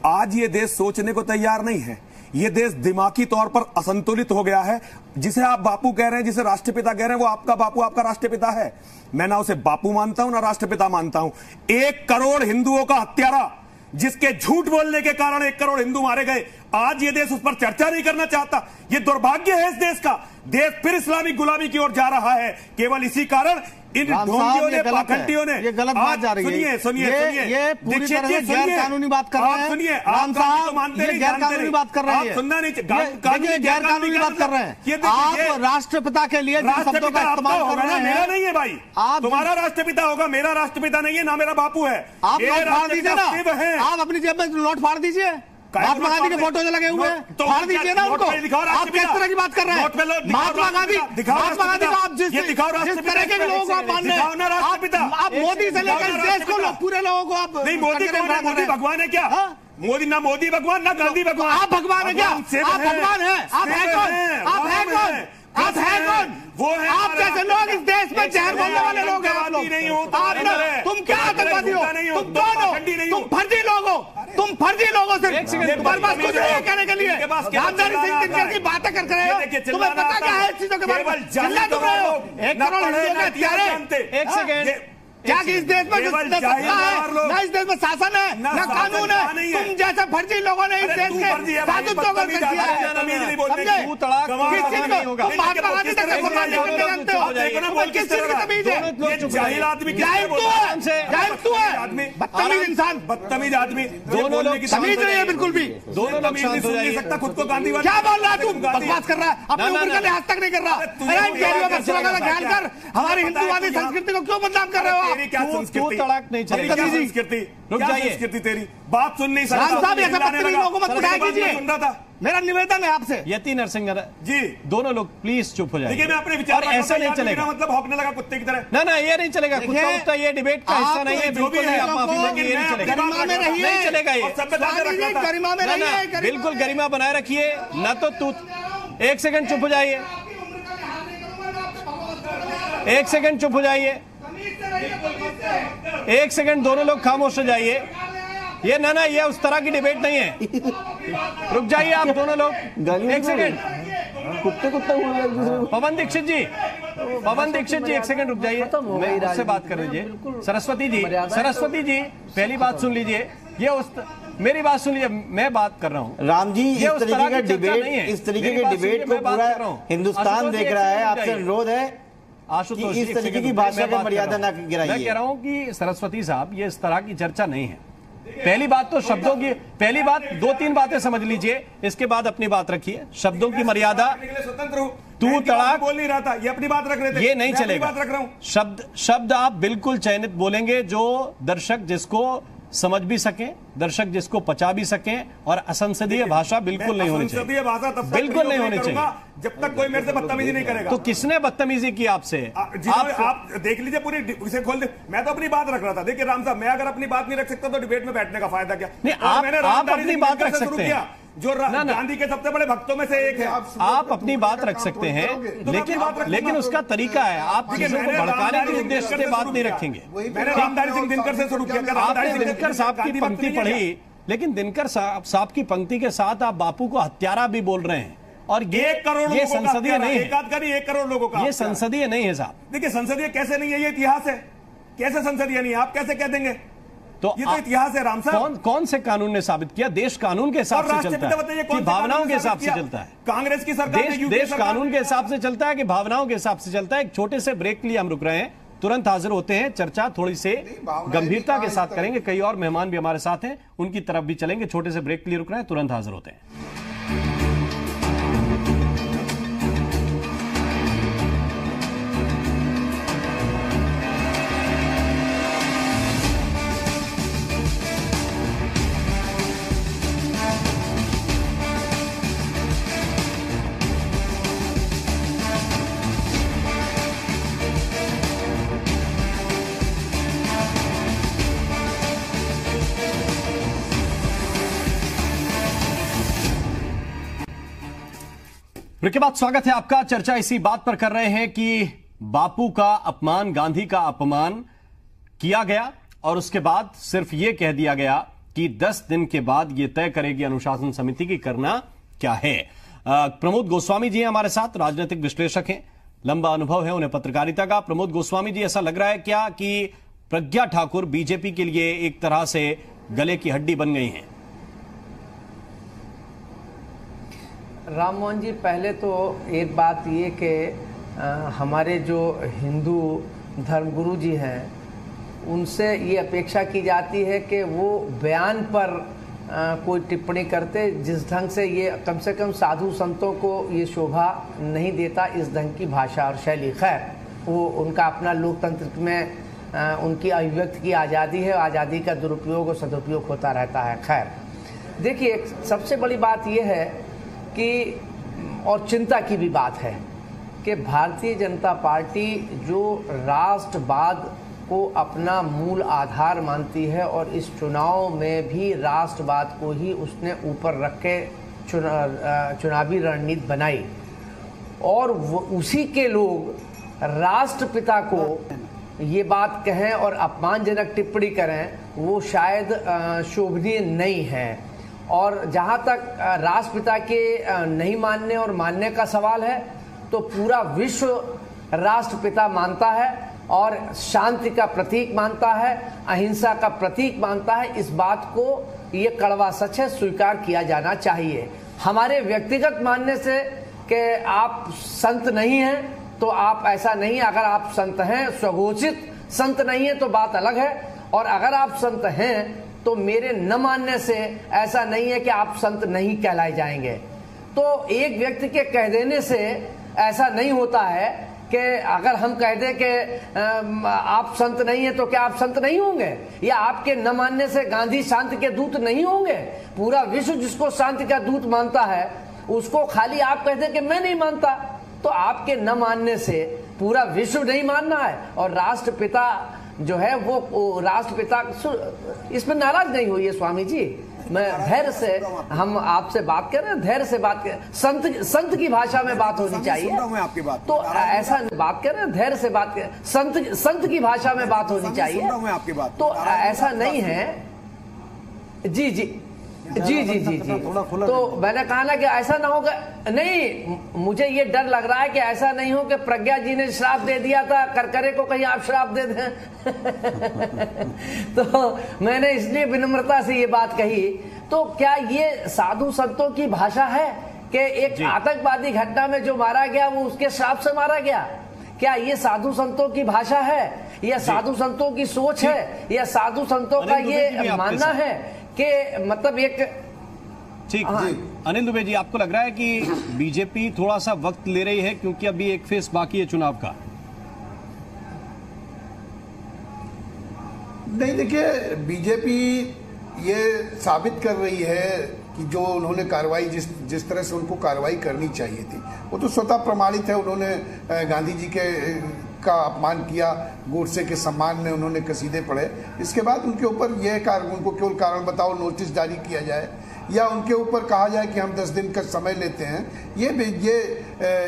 आज ये देश सोचने को तैयार नहीं है। ये देश दिमागी तौर पर असंतुलित हो गया है। जिसे आप बापू कह रहे हैं, जिसे राष्ट्रपिता कह रहे हैं, वो आपका बापू आपका राष्ट्रपिता है। मैं ना उसे बापू मानता हूं ना राष्ट्रपिता मानता हूं। 1 करोड़ हिंदुओं का हत्यारा, जिसके झूठ बोलने के कारण 1 करोड़ हिंदू मारे गए, आज ये देश उस पर चर्चा नहीं करना चाहता। ये दुर्भाग्य है इस देश का। देश फिर इस्लामिक गुलामी की ओर जा रहा है, केवल इसी कारण इन ढोंगियों ने, पाखंडियों ने। ये गलत बात जा रही है। सुनिए ये पूरी तरह से गैर कानूनी बात कर रहे हैं। सुनिए, राम साहब, ये गैर कानूनी बात कर रहे हैं। सुनना नहीं, गैर कानूनी बात कर रहे हैं। आप राष्ट्रपिता के लिए जिन शब्दों का इस्तेमाल कर रहे हैं, मेरा नहीं है भाई। आप तुम्हारा राष्ट्रपिता होगा, मेरा राष्ट्रपिता नहीं है, ना मेरा बापू है। आप नोट फाड़ दीजिए ना, आप अपनी जेब में नोट फाड़ दीजिए। महात्मा गांधी के फोटो जो लगे हुए हैं, फाड़ दीजिए ना उनको। आप किस तरह की बात कर रहे हैं? महात्मा गांधी को आप जिस तरह के लोगों को आप मान रहे हैं, आप मोदी से लेकर देश को, पूरे लोगों को आप नहीं। मोदी भगवान है क्या? मोदी ना, मोदी भगवान ना गांधी भगवान। आप भगवान है क्या? आप भगवान है? आप है कौन? आप है कौन? आप है कौन? वो है आप जैसे लोग इस देश में जहर बोलने वाले लोग हैं। आप लोग नहीं हो, तुम क्या आतंकवादी हो? तुम कौन हो? तुम फर्जी लोग हो। तुम फर्जी लोगों से तुम्हारे पास कुछ नहीं है कहने के लिए। रामधारी सिंह दिनकर की बातें कर रहे हो। तुम्हें पता क्या है इस चीजों के बारे में? चिल्ला तुम रहे हो। 1 करोड़ हिंदुओं के हत्यारे। 1 सेकेंड। क्या कि इस देश में सत्ता है ना, इस देश में शासन है ना कानून है। तुम जैसे फर्जी लोगों ने इस देश के साधुत्व को किया है। समझे? किस चीज को तुम महात्मा गांधी तक सम्मान नहीं करते जानते हो? किस चीज की तमीज है? जाहिल आदमी, जाहिल तू है, बदतमीज इंसान, बदतमीज आदमी। दोनों लोग तमीज नहीं है बिल्कुल भी। दोनों लोग शांत हो जाइए। सकता खुद को गांधीवादी। क्या बोल रहा है तू? बकवास कर रहा है, अपने ऊपर का लिहाज तक नहीं कर रहा। ख्याल कर, हमारी हिंदुवादी संस्कृति को क्यों बदनाम कर रहे हो? क्या संस्कृति? तड़ाक नहीं चलेगी। संस्कृति रुक जाइए। संस्कृति तेरी बात सुन नहीं सकता। राम साहब, ऐसे बदतमीज लोगों को मत बुलाया कीजिए। सुन रहा था। मेरा निवेदन है आपसे। यति नरसिंह जी, दोनों लोग प्लीज चुप हो जाइए। देखिए, मैं अपने विचार ऐसा नहीं चलेगा। मतलब भौंकने लगा कुत्ते की तरह। ना, ये नहीं चलेगा। कुत्ता ये डिबेट का हिस्सा नहीं है, बिल्कुल नहीं। आप माफी मांगिए, ये नहीं चलेगा। गरिमा में रहिए, नहीं चलेगा ये। गरिमा में रहिए, बिल्कुल गरिमा बनाए रखिए। ना तो तू 1 सेकंड चुप हो जाइए। 1 सेकंड चुप हो जाइए। 1 सेकंड दोनों लोग खामोश हो जाइए। ये ना, ये उस तरह की डिबेट नहीं है। रुक जाइए आप दोनों लोग। 1 सेकंड। कुत्ते पवन दीक्षित जी, 1 सेकंड रुक जाइए। मैं उससे बात कर लीजिए। सरस्वती जी पहली बात सुन लीजिए। ये मेरी बात सुन लीजिए, मैं बात कर रहा हूँ। राम जी, इस तरीके का डिबेट, इस तरीके के डिबेट को पूरा हिंदुस्तान देख रहा है। आपसे अनुरोध है आशुतोष, इस तरीके की भाषा की मर्यादा न गिराइए। मैं कह रहा हूं कि सरस्वती साहब, ये इस तरह की चर्चा नहीं है। पहली बात तो शब्दों की, पहली बात 2-3 बातें समझ लीजिए, इसके बाद अपनी बात रखिए। शब्दों की मर्यादा। स्वतंत्र हूं, तू तड़ाक बोल नहीं रहा था, ये अपनी बात रख रहे थे। ये नहीं चलेगा। बात रख रहा हूं। शब्द आप बिल्कुल चयनित बोलेंगे, जो दर्शक जिसको समझ भी सकें, दर्शक जिसको पचा भी सकें, और असंसदीय भाषा बिल्कुल नहीं होनी चाहिए। असंसदीय भाषा तब तक बिल्कुल नहीं होनी चाहिए जब तक कोई मेरे से बदतमीजी नहीं करेगा। तो किसने बदतमीजी की आपसे? आप देख लीजिए, पूरी इसे खोल दे। मैं तो अपनी बात रख रहा था। देखिए राम साहब, मैं अगर अपनी बात नहीं रख सकता तो डिबेट में बैठने का फायदा क्या? नहीं, आप अपनी बात रख सकते हैं, जो गांधी के सबसे बड़े भक्तों में से एक है। आप अपनी बात रख सकते हैं, लेकिन उसका तरीका है। आप चीजों को भड़काने के उद्देश्य से बात नहीं रखेंगे। मैंने रामधारी सिंह दिनकर से शुरू किया। आपने दिनकर साहब की पंक्ति पढ़ी, लेकिन दिनकर साहब की पंक्ति के साथ आप बापू को हत्यारा भी बोल रहे हैं। और ये संसदीय नहीं है। 1 करोड़ लोगों का ये संसदीय नहीं है साहब। देखिए, संसदीय कैसे नहीं है? ये इतिहास है। कैसे संसदीय नहीं है? आप कैसे कह देंगे? तो ये तो इतिहास है राम साहब। कौन से कानून ने साबित किया? देश कानून के हिसाब से चलता है कि भावनाओं के हिसाब से चलता है? कांग्रेस की सरकार, देश कानून के हिसाब से चलता है कि भावनाओं के हिसाब से चलता है? एक छोटे से ब्रेक के लिए हम रुक रहे हैं, तुरंत हाजिर होते हैं। चर्चा थोड़ी से गंभीरता के साथ करेंगे। कई और मेहमान भी हमारे साथ हैं, उनकी तरफ भी चलेंगे। छोटे से ब्रेक के लिए रुक रहे हैं, तुरंत हाजिर होते हैं। के बाद स्वागत है आपका। चर्चा इसी बात पर कर रहे हैं कि बापू का अपमान, गांधी का अपमान किया गया, और उसके बाद सिर्फ यह कह दिया गया कि 10 दिन के बाद यह तय करेगी अनुशासन समिति की करना क्या है। प्रमोद गोस्वामी जी हैं हमारे साथ, राजनीतिक विश्लेषक हैं, लंबा अनुभव है उन्हें पत्रकारिता का। प्रमोद गोस्वामी जी, ऐसा लग रहा है क्या कि प्रज्ञा ठाकुर बीजेपी के लिए एक तरह से गले की हड्डी बन गई हैं? राम मोहन जी, पहले तो एक बात ये कि हमारे जो हिंदू धर्मगुरु जी हैं उनसे ये अपेक्षा की जाती है कि वो बयान पर कोई टिप्पणी करते जिस ढंग से ये कम से कम साधु संतों को ये शोभा नहीं देता, इस ढंग की भाषा और शैली। खैर, वो उनका अपना लोकतंत्र में उनकी अभिव्यक्ति की आज़ादी है, आज़ादी का दुरुपयोग और सदुपयोग होता रहता है। खैर, देखिए, एक सबसे बड़ी बात यह है कि, और चिंता की भी बात है कि भारतीय जनता पार्टी जो राष्ट्रवाद को अपना मूल आधार मानती है और इस चुनाव में भी राष्ट्रवाद को ही उसने ऊपर रख के चुनावी रणनीति बनाई, और उसी के लोग राष्ट्रपिता को ये बात कहें और अपमानजनक टिप्पणी करें, वो शायद शोभनीय नहीं है। और जहाँ तक राष्ट्रपिता के नहीं मानने और मानने का सवाल है, तो पूरा विश्व राष्ट्रपिता मानता है और शांति का प्रतीक मानता है, अहिंसा का प्रतीक मानता है। इस बात को, ये कड़वा सच है, स्वीकार किया जाना चाहिए। हमारे व्यक्तिगत मानने से कि आप संत नहीं हैं तो आप ऐसा नहीं, अगर आप संत हैं, स्वघोषित संत नहीं है तो बात अलग है, और अगर आप संत हैं तो मेरे न मानने से ऐसा नहीं है कि आप संत नहीं कहलाए जाएंगे। तो एक व्यक्ति के कह देने से ऐसा नहीं होता है कि अगर हम कह दें कि आप संत नहीं है तो क्या आप संत नहीं होंगे, या आपके न मानने से गांधी शांति के दूत नहीं होंगे। पूरा विश्व जिसको शांति का दूत मानता है उसको खाली आप कह दें कि मैं नहीं मानता, तो आपके न मानने से पूरा विश्व नहीं मानना है। और राष्ट्रपिता जो है वो राष्ट्रपिता, इसमें नाराज नहीं होइए स्वामी जी, मैं धैर्य से, हम आपसे बात कर रहे हैं, धैर्य से बात कर, संत की भाषा में बात होनी चाहिए। आपकी बात तो ऐसा बात कर रहे हैं, धैर्य से बात कर, संत की भाषा में बात होनी चाहिए। आपकी बात तो ऐसा नहीं है। जी जी जी जी जी जी तो मैंने कहा ना कि ऐसा ना होगा, नहीं, मुझे ये डर लग रहा है कि ऐसा नहीं हो कि प्रज्ञा जी ने श्राप दे दिया था, करकरे को कहीं आप श्राप दे दें। तो मैंने इसलिए विनम्रता से ये बात कही। तो क्या ये साधु संतों की भाषा है कि एक आतंकवादी घटना में जो मारा गया वो उसके श्राप से मारा गया? क्या ये साधु संतों की भाषा है, या साधु संतों की सोच है, या साधु संतों का ये मानना है कि मतलब एक ठीक? अनिल दुबे जी, आपको लग रहा है कि बीजेपी थोड़ा सा वक्त ले रही है क्योंकि अभी एक फेस बाकी है चुनाव का? नहीं, देखिए, बीजेपी ये साबित कर रही है कि जो उन्होंने कार्रवाई जिस तरह से उनको कार्रवाई करनी चाहिए थी वो तो स्वतः प्रमाणित है। उन्होंने गांधी जी का अपमान किया, गोडसे के सम्मान में उन्होंने कसीदे पढ़े। इसके बाद उनके ऊपर उनको केवल कारण बताओ नोटिस जारी किया जाए, या उनके ऊपर कहा जाए कि हम 10 दिन का समय लेते हैं। ये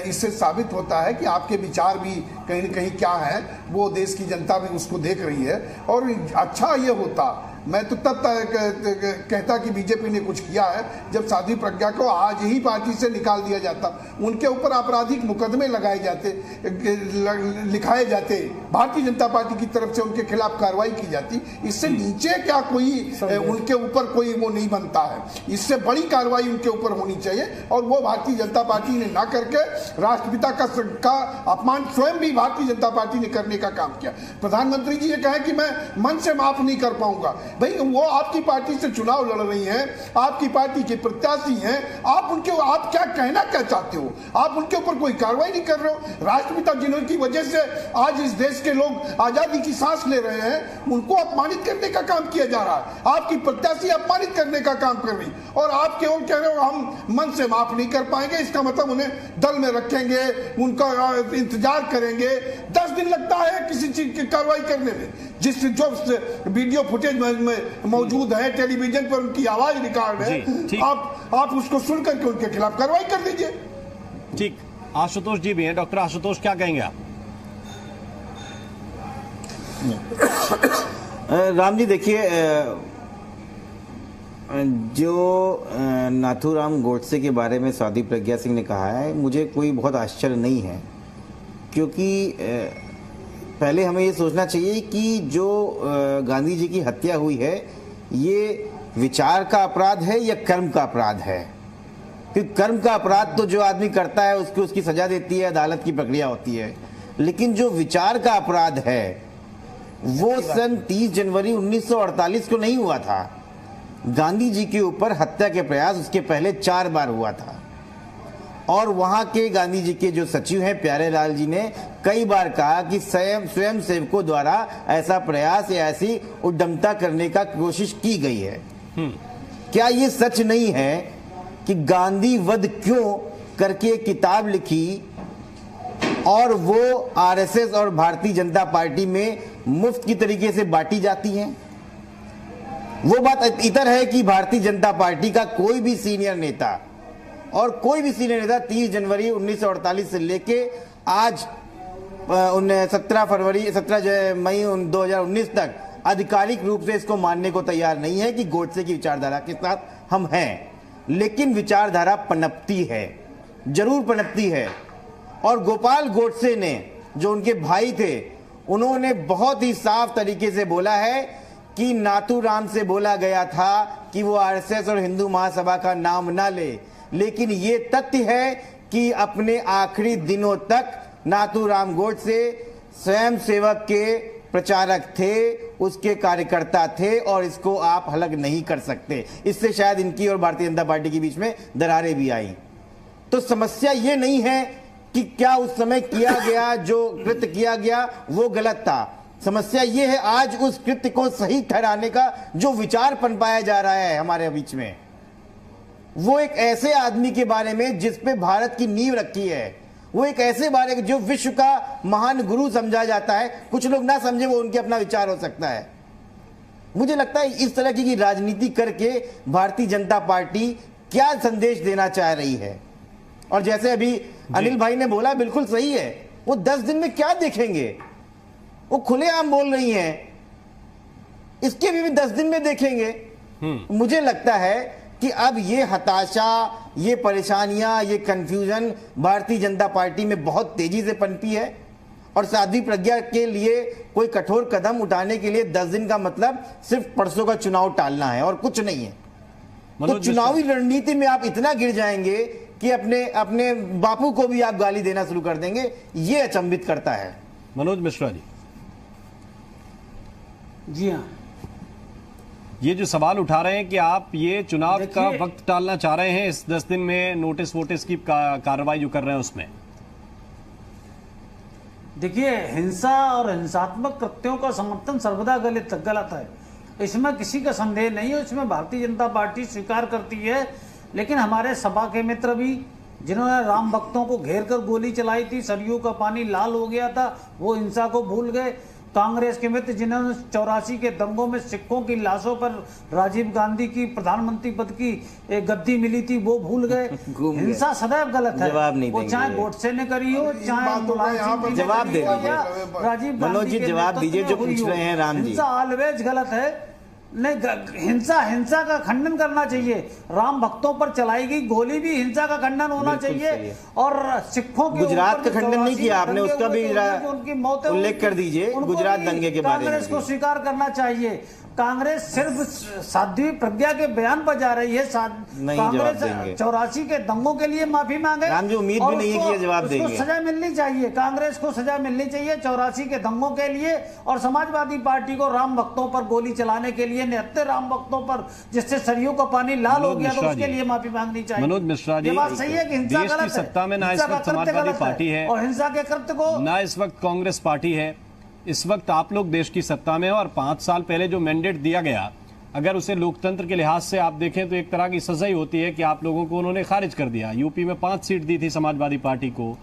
इससे साबित होता है कि आपके विचार भी कहीं न कहीं क्या है, वो देश की जनता भी उसको देख रही है। और अच्छा ये होता, मैं तो तब कहता कि बीजेपी ने कुछ किया है जब साध्वी प्रज्ञा को आज ही पार्टी से निकाल दिया जाता, उनके ऊपर आपराधिक मुकदमे लगाए जाते, लिखाए जाते, भारतीय जनता पार्टी की तरफ से उनके खिलाफ कार्रवाई की जाती। इससे नीचे क्या कोई उनके ऊपर कोई वो नहीं बनता है, इससे बड़ी कार्रवाई उनके ऊपर होनी चाहिए। और वो भारतीय जनता पार्टी ने ना करके राष्ट्रपिता का अपमान स्वयं भी भारतीय जनता पार्टी ने करने का काम किया। प्रधानमंत्री जी ये कहे कि मैं मन से माफ नहीं कर पाऊंगा, भाई वो आपकी पार्टी से चुनाव लड़ रही हैं, आपकी पार्टी के प्रत्याशी हैं, आप क्या कहना क्या चाहते हो? आप उनके ऊपर कोई कार्रवाई नहीं कर रहे हो। राष्ट्रपिता जिनकी वजह से आज इस देश के लोग आजादी की सांस ले रहे हैं, उनको अपमानित करने का काम किया जा रहा है। आपकी प्रत्याशी अपमानित करने का काम कर रही, और आप क्यों कह रहे हो हम मन से माफ नहीं कर पाएंगे? इसका मतलब उन्हें दल में रखेंगे, उनका इंतजार करेंगे। 10 दिन लगता है किसी चीज की कार्रवाई करने में, जो वीडियो फुटेज में मौजूद है, टेलीविजन पर उनकी आवाज रिकॉर्ड है, आप उसको सुन करके उनके खिलाफ कार्रवाई कर दीजिए। ठीक, आशुतोष जी भी हैं, डॉक्टर आशुतोष, क्या कहेंगे आप? राम जी, देखिए, जो नाथूराम गोडसे के बारे में साध्वी प्रज्ञा सिंह ने कहा है, मुझे कोई बहुत आश्चर्य नहीं है, क्योंकि पहले हमें ये सोचना चाहिए कि जो गांधी जी की हत्या हुई है ये विचार का अपराध है या कर्म का अपराध है। क्योंकि कर्म का अपराध तो जो आदमी करता है उसको उसकी सजा देती है, अदालत की प्रक्रिया होती है, लेकिन जो विचार का अपराध है वो सन 30 जनवरी 1948 को नहीं हुआ था। गांधी जी के ऊपर हत्या के प्रयास उसके पहले 4 बार हुआ था, और वहां के गांधी जी के जो सचिव हैं प्यारेलाल जी ने कई बार कहा कि स्वयं सेवकों द्वारा ऐसा प्रयास या ऐसी उद्यमता करने का कोशिश की गई है। क्या ये सच नहीं है कि गांधी वध क्यों करके किताब लिखी और वो आरएसएस और भारतीय जनता पार्टी में मुफ्त की तरीके से बांटी जाती हैं? वो बात इतर है कि भारतीय जनता पार्टी का कोई भी सीनियर नेता 30 जनवरी 1948 से लेके आज 17 मई 2019 तक आधिकारिक रूप से इसको मानने को तैयार नहीं है कि गोडसे की विचारधारा के साथ हम हैं, लेकिन विचारधारा पनपती है, जरूर पनपती है। और गोपाल गोडसे ने, जो उनके भाई थे, उन्होंने बहुत ही साफ तरीके से बोला है कि नाथूराम से बोला गया था कि वो आरएसएस और हिंदू महासभा का नाम ना ले, लेकिन ये तथ्य है कि अपने आखिरी दिनों तक नाथूराम गोडसे स्वयं सेवक के प्रचारक थे, उसके कार्यकर्ता थे, और इसको आप अलग नहीं कर सकते। इससे शायद इनकी और भारतीय जनता पार्टी के बीच में दरारें भी आई। तो समस्या ये नहीं है कि क्या उस समय किया गया, जो कृत्य किया गया वो गलत था। समस्या ये है आज उस कृत्य को सही ठहराने का जो विचार पनपाया जा रहा है हमारे बीच में, वो एक ऐसे आदमी के बारे में जिस पे भारत की नींव रखी है, वो एक ऐसे बारे में जो विश्व का महान गुरु समझा जाता है। कुछ लोग ना समझे, वो उनके अपना विचार हो सकता है। मुझे लगता है इस तरह की राजनीति करके भारतीय जनता पार्टी क्या संदेश देना चाह रही है। और जैसे अभी अनिल भाई ने बोला, बिल्कुल सही है, वो 10 दिन में क्या देखेंगे, वो खुलेआम बोल रही हैं, इसके भी 10 दिन में देखेंगे। मुझे लगता है कि अब ये हताशा, ये परेशानियां, ये कंफ्यूजन भारतीय जनता पार्टी में बहुत तेजी से पनपी है, और साध्वी प्रज्ञा के लिए कोई कठोर कदम उठाने के लिए 10 दिन का मतलब सिर्फ परसों का चुनाव टालना है और कुछ नहीं है। तो चुनावी रणनीति में आप इतना गिर जाएंगे कि अपने बापू को भी आप गाली देना शुरू कर देंगे, ये अचंभित करता है। मनोज मिश्रा जी हाँ, ये जो सवाल उठा रहे हैं कि आप ये चुनाव का वक्त टालना चाह रहे हैं इस 10 दिन में नोटिस वोटिस की कार्रवाई जो कर रहे हैं उसमें। देखिए, हिंसा और हिंसात्मक कृत्यों का समर्थन सर्वदा गलत है, इसमें किसी का संदेह नहीं है। इसमें भारतीय जनता पार्टी स्वीकार करती है, लेकिन हमारे सभा के मित्र भी जिन्होंने राम भक्तों को घेर कर गोली चलाई थी, सरयू का पानी लाल हो गया था, वो हिंसा को भूल गए। कांग्रेस के मित्र जिन्होंने 84 के दंगों में सिखों की लाशों पर राजीव गांधी की प्रधानमंत्री पद की एक गद्दी मिली थी, वो भूल गए। हिंसा सदैव गलत है, जवाब नहीं वो चाहे गोडसे ने करी हो, चाहे जवाब दे राजीव मनोज जी जवाब दीजिए जो पूछ रहे हैं राम जी। हिंसा ऑलवेज गलत है। नहीं, हिंसा का खंडन करना चाहिए। राम भक्तों पर चलाई गई गोली भी हिंसा का खंडन होना चाहिए, और सिखों के गुजरात का खंडन नहीं किया आपने, उसका भी उनकी मौत उल्लेख कर दीजिए। गुजरात दंगे के बारे में कांग्रेस को स्वीकार करना चाहिए। कांग्रेस सिर्फ साध्वी प्रज्ञा के बयान पर जा रही है। कांग्रेस 84 के दंगों के लिए माफी मांगे, राम जी उम्मीद भी नहीं है कि जवाब देंगे। सजा मिलनी चाहिए, कांग्रेस को सजा मिलनी चाहिए 84 के दंगों के लिए, और समाजवादी पार्टी को राम भक्तों पर गोली चलाने के लिए, 79 राम भक्तों पर जिससे सरयू का पानी लाल हो गया, तो उसके लिए माफी मांगनी चाहिए। मनोज मिश्रा जी, बात सही है कि हिंसा गलत है, सत्ता में ना इस वक्त समाजवादी पार्टी है और हिंसा के कृत्य को ना इस वक्त कांग्रेस पार्टी है। इस वक्त आप लोग देश की सत्ता में, और 5 साल पहले जो मैंडेट दिया गया, अगर उसे लोकतंत्र के लिहाज से आप देखें तो एक तरह की सजा ही होती है कि आप लोगों को उन्होंने खारिज कर दिया। यूपी में 5 सीट दी थी समाजवादी पार्टी को,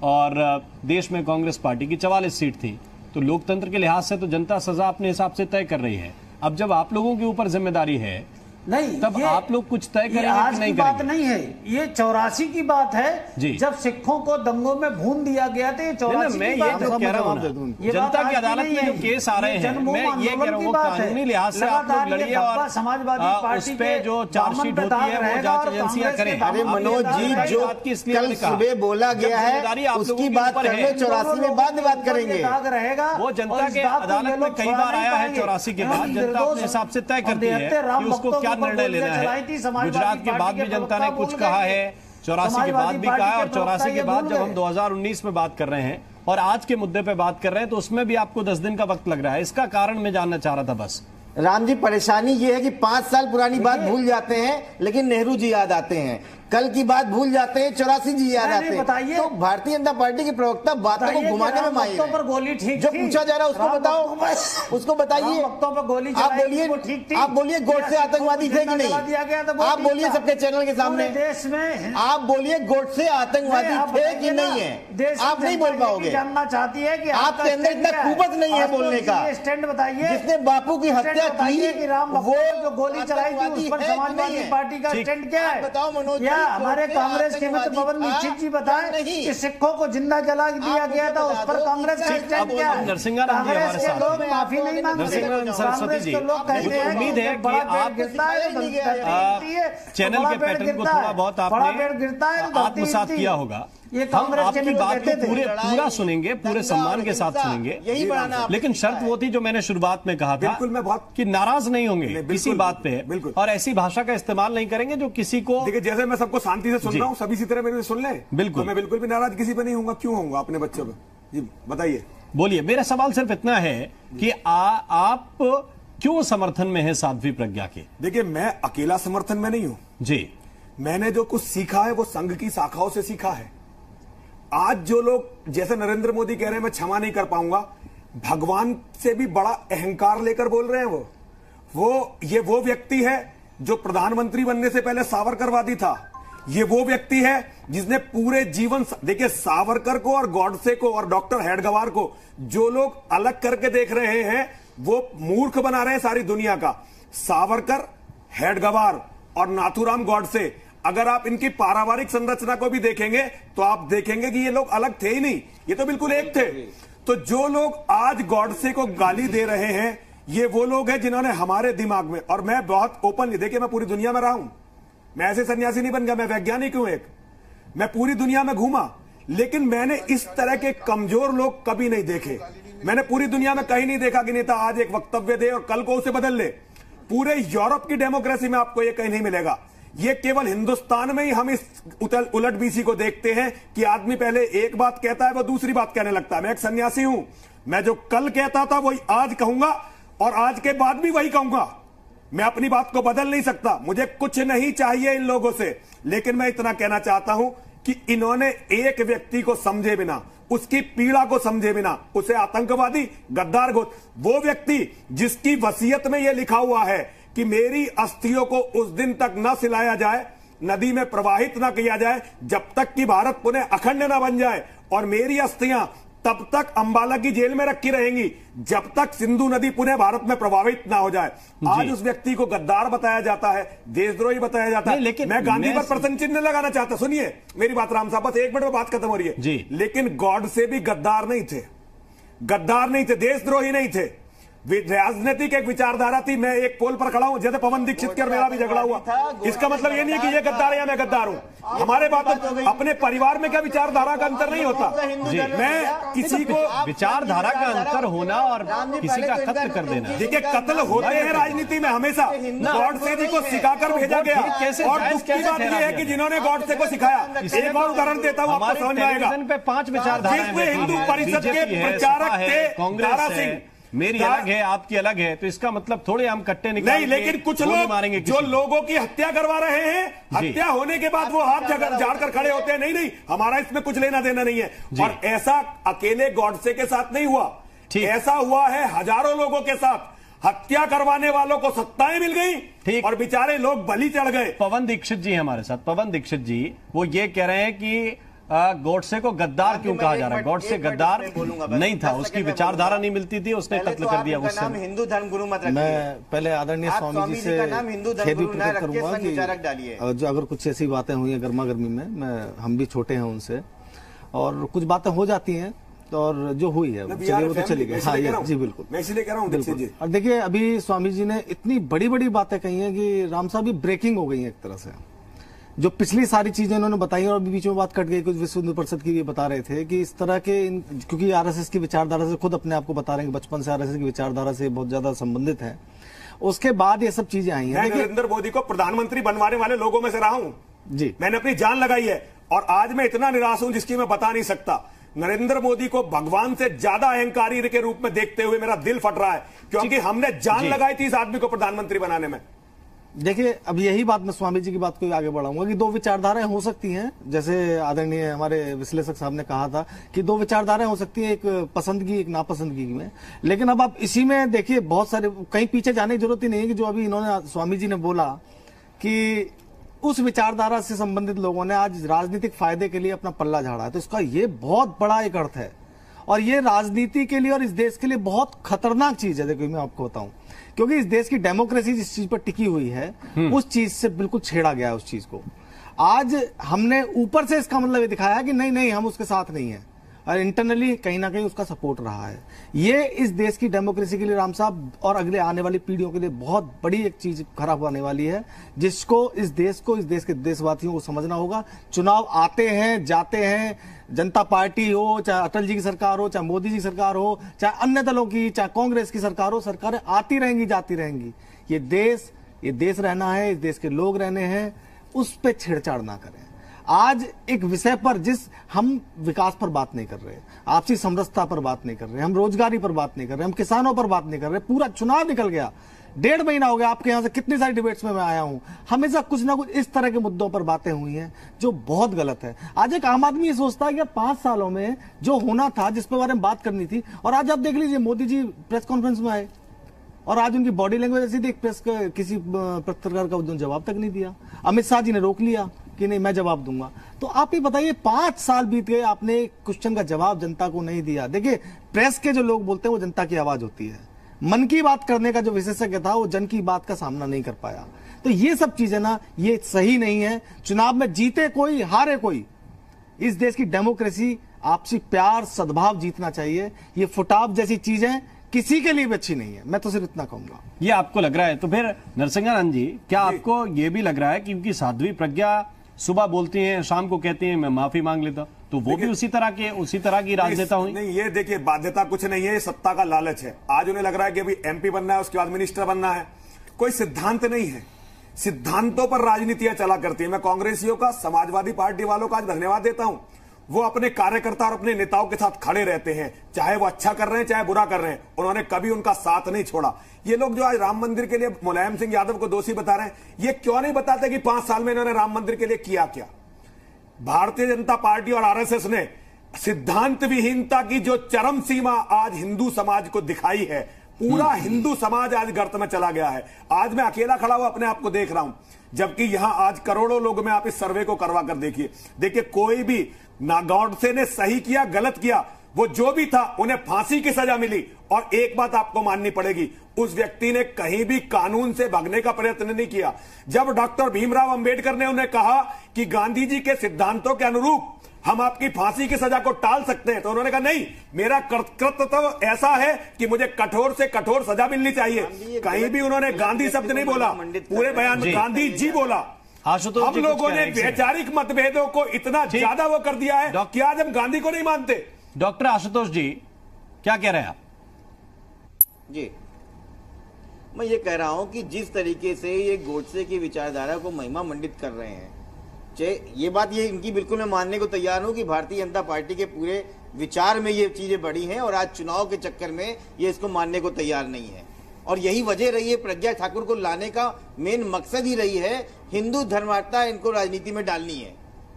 और देश में कांग्रेस पार्टी की 44 सीट थी। तो लोकतंत्र के लिहाज से तो जनता सजा अपने हिसाब से तय कर रही है। अब जब आप लोगों के ऊपर जिम्मेदारी है नहीं, तब आप लोग कुछ तय करेंगे आज कि नहीं की बात करेंगे? नहीं है, ये 84 की बात है जी। जब सिखों को दंगों में भून दिया गया था। ये 84 मैं की ये बात जो कह रहा हूँ ना, जनता की अदालत में जो केस आ रहे हैं, मैं ये कह रहा हूँ कानूनी लिहाज से आप लोग लड़िए और समाजवादी उस पार्टी पे जो चार्जशीट होती है वो जांच एजेंसियां करें। अरे मनोज जी, जो कल सुबह बोला गया है उसकी बात कर लो, 84 में बाद बात करेंगे। वो जनता के अदालत में कई बार आया है 84 के बाद, जनता अपने हिसाब से तय करती है कि उसको क्या निर्णय लेना है। गुजरात के बाद भी जनता ने कुछ कहा है, 84 के बाद भी कहा है, और 84 के बाद जब हम 2019 में बात कर रहे हैं और आज के मुद्दे पे बात कर रहे हैं तो उसमें भी आपको 10 दिन का वक्त लग रहा है। इसका कारण मैं जानना चाह रहा था बस। राम जी, परेशानी ये है कि 5 साल पुरानी बात भूल जाते हैं, लेकिन नेहरू जी याद आते हैं। कल की बात भूल जाते हैं, 84 जी याद आते हैं। तो भारतीय जनता पार्टी के प्रवक्ता बातों को घुमाने में माहिर पर गोली ठीक जो पूछा जा रहा है उसको बताओ, उसको बताइए। पर गोली आप बोलिए गोडसे आतंकवादी थे कि नहीं? आप बोलिए सबके चैनल के सामने, देश में आप बोलिए गोडसे आतंकवादी थे कि नहीं है? आप नहीं बोल पाओगे। जानना चाहती है कि आपके अंदर इतना कुबत नहीं है बोलने का। स्टैंड बताइए, जिसने बापू की हत्या की, वो जो गोली चलाई थी उस पर समाजवादी पार्टी का स्टैंड क्या है? बताओ मनोज, हमारे कांग्रेस के मित्र पवन दीक्षित जी बताएं कि सिखों को जिंदा जला दिया गया था, उस पर कांग्रेस का स्टैंड क्या है? कांग्रेस के लोग माफी नहीं मांगते, कांग्रेस के लोग कहते हैं उम्मीद है कि आप चैनल के पैटर्न को थोड़ा बहुत आपने आत्मसात किया होगा। हम आपकी बात को पूरा सुनेंगे, पूरे सम्मान के साथ सुनेंगे, यही बढ़ाना। लेकिन शर्त वो थी जो मैंने शुरुआत में कहा था, बिल्कुल मैं बहुत कि नाराज नहीं होंगे किसी बात पे, बिल्कुल, और ऐसी भाषा का इस्तेमाल नहीं करेंगे जो किसी को। देखिए, जैसे मैं सबको शांति से सुन रहा हूँ, सभी इसी तरह मेरे सुन ले, बिल्कुल, तो मैं बिल्कुल भी नाराज किसी पे नहीं होऊंगा। क्यों होऊंगा अपने बच्चों पे? जी बताइए। बोलिए। मेरा सवाल सिर्फ इतना है कि आप क्यों समर्थन में है साध्वी प्रज्ञा के? देखिए, मैं अकेला समर्थन में नहीं हूं जी। मैंने जो कुछ सीखा है वो संघ की शाखाओं से सीखा है। आज जो लोग जैसे नरेंद्र मोदी कह रहे हैं मैं क्षमा नहीं कर पाऊंगा, भगवान से भी बड़ा अहंकार लेकर बोल रहे हैं। वो व्यक्ति है जो प्रधानमंत्री बनने से पहले सावरकरवादी था। ये वो व्यक्ति है जिसने पूरे जीवन, देखिए, सावरकर को और गॉडसे को और डॉक्टर हेडगेवार को जो लोग अलग करके देख रहे हैं वो मूर्ख बना रहे हैं सारी दुनिया का। सावरकर, हेडगेवार और नाथूराम गॉडसे, अगर आप इनकी पारिवारिक संरचना को भी देखेंगे तो आप देखेंगे कि ये लोग अलग थे ही नहीं, ये तो बिल्कुल एक थे। तो जो लोग आज गॉडसे को गाली दे रहे हैं ये वो लोग हैं जिन्होंने हमारे दिमाग में, और मैं बहुत ओपनली, देखिए मैं पूरी दुनिया में रहा हूं, मैं ऐसे सन्यासी नहीं बन गया, मैं वैज्ञानिक हूं एक, मैं पूरी दुनिया में घूमा, लेकिन मैंने इस तरह के कमजोर लोग कभी नहीं देखे। मैंने पूरी दुनिया में कहीं नहीं देखा कि नेता आज एक वक्तव्य दे और कल को उसे बदल ले। पूरे यूरोप की डेमोक्रेसी में आपको ये कहीं नहीं मिलेगा। ये केवल हिंदुस्तान में ही हम इस उलट बीसी को देखते हैं कि आदमी पहले एक बात कहता है वो दूसरी बात कहने लगता है। मैं एक सन्यासी हूं, मैं जो कल कहता था वही आज कहूंगा और आज के बाद भी वही कहूंगा। मैं अपनी बात को बदल नहीं सकता, मुझे कुछ नहीं चाहिए इन लोगों से, लेकिन मैं इतना कहना चाहता हूं कि इन्होंने एक व्यक्ति को समझे बिना, उसकी पीड़ा को समझे बिना उसे आतंकवादी, गद्दार घोषित, वो व्यक्ति जिसकी वसीयत में यह लिखा हुआ है कि मेरी अस्थियों को उस दिन तक न सिलाया जाए, नदी में प्रवाहित न किया जाए जब तक कि भारत पुनः अखंड न बन जाए, और मेरी अस्थियां तब तक अंबाला की जेल में रखी रहेंगी जब तक सिंधु नदी पुनः भारत में प्रभावित ना हो जाए। आज उस व्यक्ति को गद्दार बताया जाता है, देशद्रोही बताया जाता है। लेकिन मैं गांधी पर प्रश्न चिन्ह लगाना चाहता, सुनिए मेरी बात राम साहब, बस 1 मिनट में बात खत्म हो रही है। लेकिन गॉड से भी गद्दार नहीं थे, गद्दार नहीं थे, देशद्रोही नहीं थे, राजनीतिक एक विचारधारा थी। मैं एक पोल पर खड़ा हूं, जैसे पवन दीक्षित के और मेरा भी झगड़ा हुआ, इसका मतलब ये नहीं है कि ये गद्दार है या मैं गद्दार हूं। हमारे बात अपने परिवार में क्या विचारधारा का अंतर नहीं होता। मैं किसी को विचारधारा का अंतर होना और किसी का कत्ल कर देना, देखिए कत्ल होते हैं राजनीति में हमेशा। गॉडसे जी को सिखाकर भेजा गया, और दुख की बात यह है कि जिन्होंने गॉडसे को सिखाया, एक और उदाहरण देता हूं आपको समझ में आएगा। 5 विचारधाराएं, विश्व हिंदू परिषद के प्रचारक थे दारा सिंह, मेरी अलग है आपकी अलग है, तो इसका मतलब थोड़े हम कट्टे निकाल नहीं, लेकिन कुछ लोग मारेंगे जो लोगों की हत्या करवा रहे हैं, हत्या होने के बाद वो हाथ झाड़कर खड़े होते हैं, नहीं नहीं हमारा इसमें कुछ लेना देना नहीं है। और ऐसा अकेले गॉडसे के साथ नहीं हुआ, ऐसा हुआ है हजारों लोगों के साथ। हत्या करवाने वालों को सत्ताएं मिल गई और बेचारे लोग बलि चढ़ गए। पवन दीक्षित जी हमारे साथ, पवन दीक्षित जी वो ये कह रहे हैं कि गोडसे को गद्दार क्यों कहा जा रहा है? गोडसे गद्दार नहीं था, उसकी विचारधारा नहीं मिलती थी, उसने कत्ल कर दिया। उससे हिंदू धर्म गुरु मत रखिए। मैं पहले आदरणीय स्वामी जी से खेद भी प्रकट करूंगा कि जो अगर कुछ ऐसी बातें हुई हैं गर्मा गर्मी में, हम भी छोटे हैं उनसे, और कुछ बातें हो जाती हैं और जो हुई है चलिए वो तो चली गई। हाँ जी बिल्कुल, मैं इसलिए कह रहा हूँ। और देखिए अभी स्वामी जी ने इतनी बड़ी बड़ी बातें कही हैं कि राम साहब भी ब्रेकिंग हो गई है एक तरह से। जो पिछली सारी चीजें उन्होंने बताई और बीच में बात कट गई, कुछ विश्व हिंदू परिषद की भी बता रहे थे कि इस तरह के क्योंकि आरएसएस की विचारधारा से खुद अपने आप को बता रहे हैं कि बचपन से आरएसएस की विचारधारा से बहुत ज्यादा संबंधित है। उसके बाद ये सब चीजें आई हैं। नरेंद्र मोदी को प्रधानमंत्री बनवाने वाले लोगों में से रहा हूं जी, मैंने अपनी जान लगाई है और आज मैं इतना निराश हूं जिसकी मैं बता नहीं सकता। नरेंद्र मोदी को भगवान से ज्यादा अहंकारी के रूप में देखते हुए मेरा दिल फट रहा है, क्योंकि हमने जान लगाई थी इस आदमी को प्रधानमंत्री बनाने में। देखिए अब यही बात मैं स्वामी जी की बात को आगे बढ़ाऊंगा कि दो विचारधाराएं हो सकती हैं, जैसे आदरणीय हमारे विश्लेषक साहब ने कहा था कि दो विचारधाराएं हो सकती हैं, एक पसंदगी एक नापसंदगी में। लेकिन अब आप इसी में देखिए बहुत सारे कहीं पीछे जाने की जरूरत ही नहीं है कि जो अभी इन्होंने स्वामी जी ने बोला कि उस विचारधारा से संबंधित लोगों ने आज राजनीतिक फायदे के लिए अपना पल्ला झाड़ा है, तो इसका ये बहुत बड़ा एक अर्थ है और ये राजनीति के लिए और इस देश के लिए बहुत खतरनाक चीज है। देखो मैं आपको बताऊं, क्योंकि इस देश की डेमोक्रेसी जिस चीज पर टिकी हुई है उस चीज से बिल्कुल छेड़ा गया है उस चीज को। आज हमने ऊपर से इसका मतलब ये दिखाया कि नहीं नहीं हम उसके साथ नहीं है, और इंटरनली कहीं ना कहीं उसका सपोर्ट रहा है। ये इस देश की डेमोक्रेसी के लिए राम साहब और अगले आने वाली पीढ़ियों के लिए बहुत बड़ी एक चीज खराब होने वाली है, जिसको इस देश के देशवासियों को समझना होगा। चुनाव आते हैं जाते हैं, जनता पार्टी हो, चाहे अटल जी की सरकार हो, चाहे मोदी जी की सरकार हो, चाहे अन्य दलों की, चाहे कांग्रेस की सरकार हो, सरकारें आती रहेंगी जाती रहेंगी। ये देश रहना है, इस देश के लोग रहने हैं, उस पर छेड़छाड़ ना करें। आज एक विषय पर हम विकास पर बात नहीं कर रहे, आपसी समरसता पर बात नहीं कर रहे, हम रोजगारी पर बात नहीं कर रहे, हम किसानों पर बात नहीं कर रहे। पूरा चुनाव निकल गया, 1.5 महीना हो गया, आपके यहां से कितनी सारी डिबेट्स में मैं आया हूं, हमेशा कुछ ना कुछ इस तरह के मुद्दों पर बातें हुई हैं जो बहुत गलत है। आज एक आम आदमी ये सोचता है कि 5 सालों में जो होना था, जिस पर बारे में बात करनी थी, और आज आप देख लीजिए मोदी जी प्रेस कॉन्फ्रेंस में आए और आज उनकी बॉडी लैंग्वेज ऐसी थी, प्रेस किसी पत्रकार का उन्होंने जवाब तक नहीं दिया। अमित शाह जी ने रोक लिया कि नहीं मैं जवाब दूंगा। तो आप ही बताइए 5 साल बीत गए, आपने क्वेश्चन का जवाब जनता को नहीं दिया। देखिए प्रेस के जो लोग बोलते हैं वो जनता की आवाज होती है, मन की बात करने का जो विशेषज्ञ था वो जन की बात का सामना नहीं कर पाया। तो ये सब चीजें ना ये सही नहीं है। चुनाव में जीते कोई हारे कोई, इस देश की डेमोक्रेसी आपसी प्यार सद्भाव जीतना चाहिए। ये फुटाव जैसी चीजें किसी के लिए भी अच्छी नहीं है, मैं तो सिर्फ इतना कहूंगा। ये आपको लग रहा है? तो फिर नरसिंहानंद जी क्या आपको ये भी लग रहा है क्योंकि साध्वी प्रज्ञा सुबह बोलती हैं शाम को कहती हैं मैं माफी मांग लेता, तो वो भी उसी तरह की राजनेता हुई? नहीं, ये देखिए बाध्यता कुछ नहीं है, ये सत्ता का लालच है। आज उन्हें लग रहा है कि अभी एमपी बनना है, उसके बाद मिनिस्टर बनना है। कोई सिद्धांत नहीं है, सिद्धांतों पर राजनीतियां चला करती है। मैं कांग्रेसियों का, समाजवादी पार्टी वालों का आज धन्यवाद देता हूं, वो अपने कार्यकर्ता और अपने नेताओं के साथ खड़े रहते हैं, चाहे वो अच्छा कर रहे हैं चाहे बुरा कर रहे हैं, उन्होंने कभी उनका साथ नहीं छोड़ा। ये लोग जो आज राम मंदिर के लिए मुलायम सिंह यादव को दोषी बता रहे हैं, ये क्यों नहीं बताते कि 5 साल में इन्होंने राम मंदिर के लिए किया क्या? भारतीय जनता पार्टी और आरएसएस ने सिद्धांत विहीनता की जो चरम सीमा आज हिंदू समाज को दिखाई है, पूरा हिंदू समाज आज गर्त में चला गया है। आज मैं अकेला खड़ा हुआ अपने आप को देख रहा हूं, जबकि यहां आज करोड़ों लोग में आप इस सर्वे को करवा कर देखिए कोई भी ना गॉडसे ने सही किया गलत किया, वो जो भी था उन्हें फांसी की सजा मिली। और एक बात आपको माननी पड़ेगी, उस व्यक्ति ने कहीं भी कानून से भागने का प्रयत्न नहीं किया। जब डॉक्टर भीमराव अंबेडकर ने उन्हें कहा कि गांधी जी के सिद्धांतों के अनुरूप हम आपकी फांसी की सजा को टाल सकते हैं, तो उन्होंने कहा नहीं, मेरा कर्तव्य तो ऐसा है कि मुझे कठोर से कठोर सजा मिलनी चाहिए। कहीं भी उन्होंने गांधी शब्द नहीं बोला, पूरे बयान में गांधी जी बोला। हम लोगों ने वैचारिक मतभेदों को इतना ज्यादा वो कर दिया है कि आज हम गांधी को नहीं मानते। डॉक्टर आशुतोष जी क्या कह रहे हैं आप? जी मैं ये कह रहा हूं कि जिस तरीके से ये गोडसे की विचारधारा को महिमा मंडित कर रहे हैं, ये बात ये इनकी बिल्कुल मैं मानने को तैयार हूं कि भारतीय जनता पार्टी के पूरे विचार में ये चीजें बड़ी हैं और आज चुनाव के चक्कर में ये इसको मानने को तैयार नहीं है। और यही वजह रही है, प्रज्ञा ठाकुर को लाने का मेन मकसद ही रही है हिंदू धर्मार्थता इनको राजनीति में डालनी है।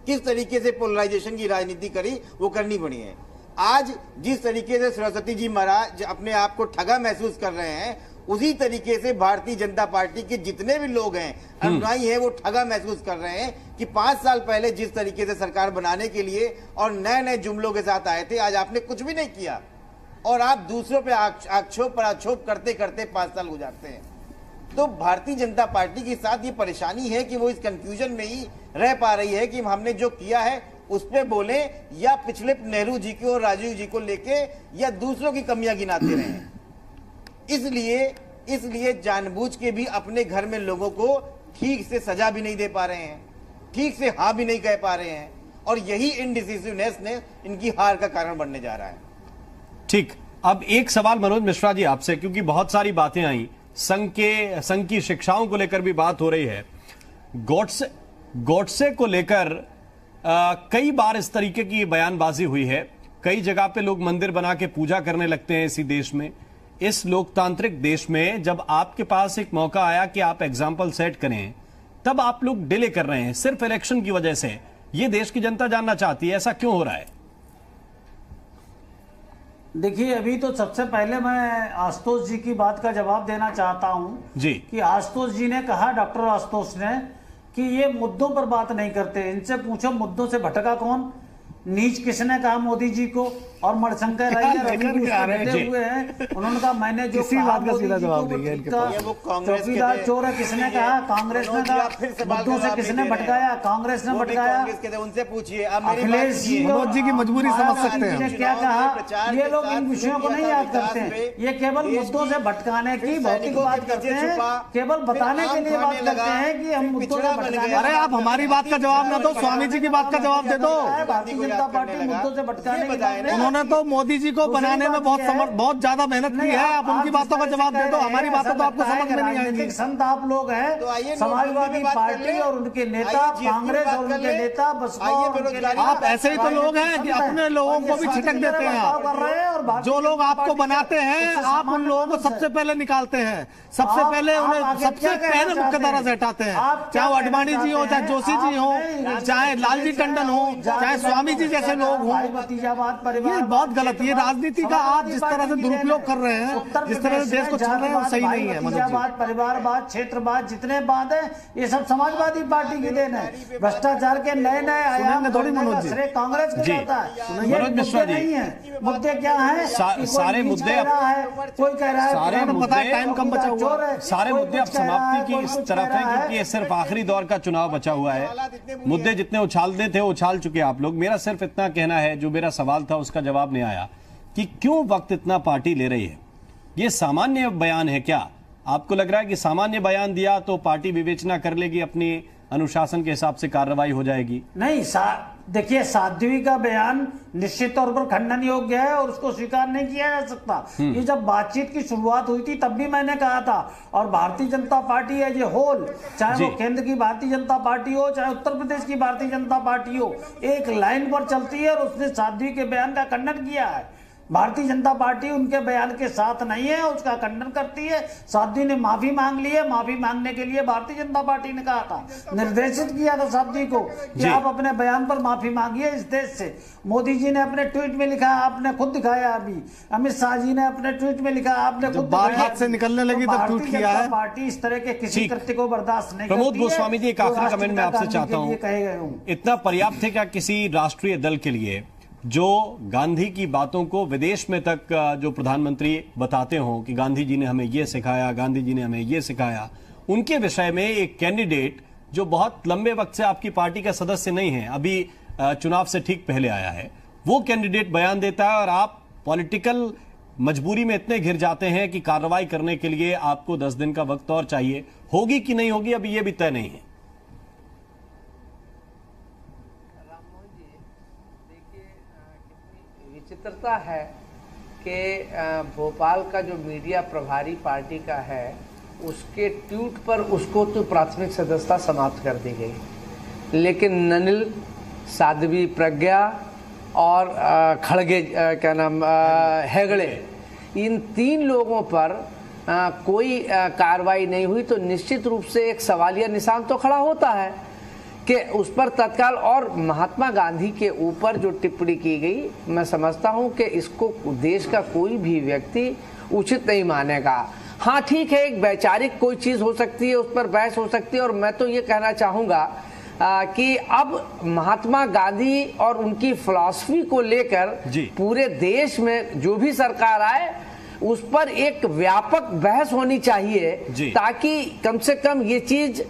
किस तरीके से पोलराइजेशन की राजनीति करी वो करनी पड़ी है। आज जिस तरीके से सरस्वती जी महाराज अपने आप को ठगा महसूस कर रहे हैं, उसी तरीके से भारतीय जनता पार्टी के जितने भी लोग हैं, अनुयायी हैं, वो ठगा महसूस कर रहे हैं कि 5 साल पहले जिस तरीके से सरकार बनाने के लिए और नए नए जुमलों के साथ आए थे, आज आपने कुछ भी नहीं किया और आप दूसरों पे आक्षोभ पर आक्षोभ करते करते 5 साल गुजारते हैं। तो भारतीय जनता पार्टी के साथ ये परेशानी है कि वो इस कंफ्यूजन में ही रह पा रही है कि हमने जो किया है उस पे बोले या पिछले नेहरू जी को और राजीव जी को लेके या दूसरों की कमियां गिनाते रहे। इसलिए जानबूझ के भी अपने घर में लोगों को ठीक से सजा भी नहीं दे पा रहे हैं, ठीक से हाँ भी नहीं कह पा रहे हैं और यही इनडिसिसिवनेस ने इनकी हार का कारण बनने जा रहा है। ठीक, अब एक सवाल मनोज मिश्रा जी आपसे, क्योंकि बहुत सारी बातें आई, संघ की शिक्षाओं को लेकर भी बात हो रही है, गोडसे को लेकर कई बार इस तरीके की बयानबाजी हुई है, कई जगह पे लोग मंदिर बना के पूजा करने लगते हैं इसी देश में। इस लोकतांत्रिक देश में जब आपके पास एक मौका आया कि आप एग्जाम्पल सेट करें, तब आप लोग डिले कर रहे हैं सिर्फ इलेक्शन की वजह से। ये देश की जनता जानना चाहती है, ऐसा क्यों हो रहा है? देखिए, अभी तो सबसे पहले मैं आशुतोष जी की बात का जवाब देना चाहता हूं जी कि आशुतोष जी ने कहा, डॉक्टर आशुतोष ने, कि ये मुद्दों पर बात नहीं करते। इनसे पूछो मुद्दों से भटका कौन, नीच किसने कहा मोदी जी को? और मणिशंकर बैठे हुए हैं, उन्होंने कहा मैंने जो बात का सीधा जवाब दिया। चौकीदार चोर है किसने कहा? कांग्रेस ने कहा। मुद्दों से किसने भटकाया? कांग्रेस ने भटकाया। उनसे पूछिए, अखिलेश जी की मजबूरी समझ सकते हैं क्या कहा। ये लोग इन विषयों को नहीं याद करते हैं, ये केवल मुद्दों से भटकाने की भौतिक बात करते हैं, केवल बताने के लिए बात करते हैं कि हम मुद्दों से भटकाने। अरे आप हमारी बात का जवाब ना दो, स्वामी जी की बात का जवाब दे दो। भारतीय जनता पार्टी मुद्दों से भटकाने की बात नहीं। उन्होंने तो मोदी जी को बनाने में बहुत ज्यादा मेहनत की है। आप उनकी बातों का जवाब दे दो, हमारी बातें तो आपको समझ में नहीं आएंगी। संत आप लोग हैं, समाजवादी पार्टी और उनके नेता, कांग्रेस और उनके नेता, बसपा। आप ऐसे ही तो लोग हैं कि अपने लोगों को भी छिटक देते हैं। जो लोग आपको बनाते हैं, आप उन लोगों को सबसे पहले निकालते हैं, सबसे पहले उन्हें सबसे पहले मुख्यधारा से हटाते हैं। चाहे वो अडवाणी जी हो, चाहे जोशी जी हो, चाहे लालजी टंडन हो, चाहे स्वामी जी जैसे लोग हों। ये बहुत गलत, ये राजनीति का आप जिस तरह से दुरुपयोग कर रहे हैं, जिस तरह से देश को छीन रहे हैं, वो सही नहीं है। परिवारवाद, क्षेत्रवाद, जितने बात है ये सब समाजवादी पार्टी की देन है। भ्रष्टाचार के नए नए आयाम थोड़ी श्रेय कांग्रेस को जाता है। ये मुद्दे नहीं है। मुद्दे क्या है? सारे मुद्दे, कोई कह रहा है टाइम कम बचा हुआ है, सारे मुद्दे अब समाप्ति की इस तरफ है, क्योंकि ये सिर्फ आखिरी दौर का चुनाव बचा हुआ है। मुद्दे जितने उछालते थे उछाल चुके आप लोग। मेरा सिर्फ इतना कहना है, जो मेरा सवाल था उसका जवाब नहीं आया, कि क्यों वक्त इतना पार्टी ले रही है? ये सामान्य बयान है क्या? आपको लग रहा है कि सामान्य बयान दिया तो पार्टी विवेचना कर लेगी, अपनी अनुशासन के हिसाब से कार्रवाई हो जाएगी? नहीं, देखिए, साध्वी का बयान निश्चित तौर पर खंडन योग्य है और उसको स्वीकार नहीं किया जा सकता। ये जब बातचीत की शुरुआत हुई थी तब भी मैंने कहा था। और Bharatiya Janata party as a whole, चाहे वो केंद्र की भारतीय जनता पार्टी हो, चाहे उत्तर प्रदेश की भारतीय जनता पार्टी हो, एक लाइन पर चलती है और उसने साध्वी के बयान का खंडन किया है। भारतीय जनता पार्टी उनके बयान के साथ नहीं है, उसका खंडन करती है। साध्वी ने माफी मांग ली है, माफी मांगने के लिए भारतीय जनता पार्टी ने कहा था, निर्देशित किया था साध्वी को कि आप अपने बयान पर माफी मांगिए इस देश से। मोदी जी ने अपने ट्वीट में लिखा, आपने खुद दिखाया। अभी अमित शाह जी ने अपने ट्वीट में लिखा, आपने खुद बात हाथ से निकलने लगी तब ट्वीट किया है। पार्टी इस तरह के किसी कृत्य को बर्दाश्त नहीं करती है। प्रमोद गोस्वामी जी, एक आखिरी कमेंट मैं आपसे चाहता हूं, इतना पर्याप्त है क्या किसी राष्ट्रीय दल के लिए जो गांधी की बातों को विदेश में तक जो प्रधानमंत्री बताते हो कि गांधी जी ने हमें ये सिखाया, गांधी जी ने हमें ये सिखाया, उनके विषय में एक कैंडिडेट जो बहुत लंबे वक्त से आपकी पार्टी का सदस्य नहीं है, अभी चुनाव से ठीक पहले आया है, वो कैंडिडेट बयान देता है और आप पॉलिटिकल मजबूरी में इतने घिर जाते हैं कि कार्रवाई करने के लिए आपको 10 दिन का वक्त और चाहिए। होगी कि नहीं होगी अभी ये भी तय नहीं है। विचित्रता है कि भोपाल का जो मीडिया प्रभारी पार्टी का है, उसके ट्वीट पर उसको तो प्राथमिक सदस्यता समाप्त कर दी गई, लेकिन ननिल, साध्वी प्रज्ञा और खड़गे क्या नाम हेगड़े, इन 3 लोगों पर कोई कार्रवाई नहीं हुई। तो निश्चित रूप से एक सवालिया निशान तो खड़ा होता है कि उस पर तत्काल। और महात्मा गांधी के ऊपर जो टिप्पणी की गई, मैं समझता हूं कि इसको देश का कोई भी व्यक्ति उचित नहीं मानेगा। हाँ ठीक है, एक वैचारिक कोई चीज हो सकती है, उस पर बहस हो सकती है। और मैं तो ये कहना चाहूंगा कि अब महात्मा गांधी और उनकी फिलॉसफी को लेकर पूरे देश में जो भी सरकार आए उस पर एक व्यापक बहस होनी चाहिए, ताकि कम से कम ये चीज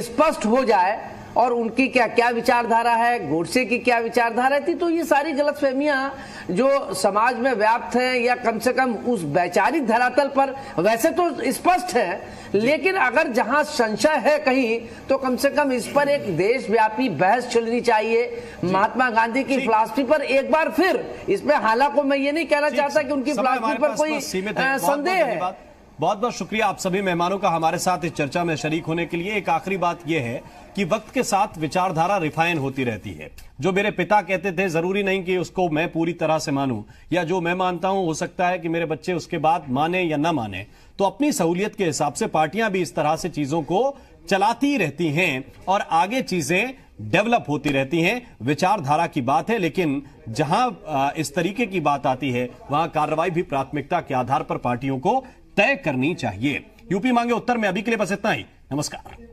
स्पष्ट हो जाए और उनकी क्या क्या विचारधारा है, गोडसे की क्या विचारधारा थी। तो ये सारी गलतफहमियां जो समाज में व्याप्त हैं या कम से कम उस वैचारिक धरातल पर वैसे तो स्पष्ट है, लेकिन अगर जहां संशय है कहीं तो कम से कम इस पर एक देशव्यापी बहस चलनी चाहिए महात्मा गांधी की फिलॉसफी पर एक बार फिर। इसमें हालांकि मैं ये नहीं कहना चाहता कि उनकी फिलॉसफी पर कोई संदेह है। बहुत बहुत शुक्रिया आप सभी मेहमानों का हमारे साथ इस चर्चा में शरीक होने के लिए। एक आखिरी बात यह है कि वक्त के साथ विचारधारा रिफाइन होती रहती है। जो मेरे पिता कहते थे जरूरी नहीं कि उसको मैं पूरी तरह से मानूं, या जो मैं मानता हूं हो सकता है कि मेरे बच्चे उसके बाद माने या ना माने। तो अपनी सहूलियत के हिसाब से पार्टियां भी इस तरह से चीजों को चलाती रहती हैं और आगे चीजें डेवलप होती रहती हैं। विचारधारा की बात है, लेकिन जहां इस तरीके की बात आती है वहां कार्रवाई भी प्राथमिकता के आधार पर पार्टियों को तय करनी चाहिए। यूपी मांगे उत्तर में अभी के लिए बस इतना ही। नमस्कार।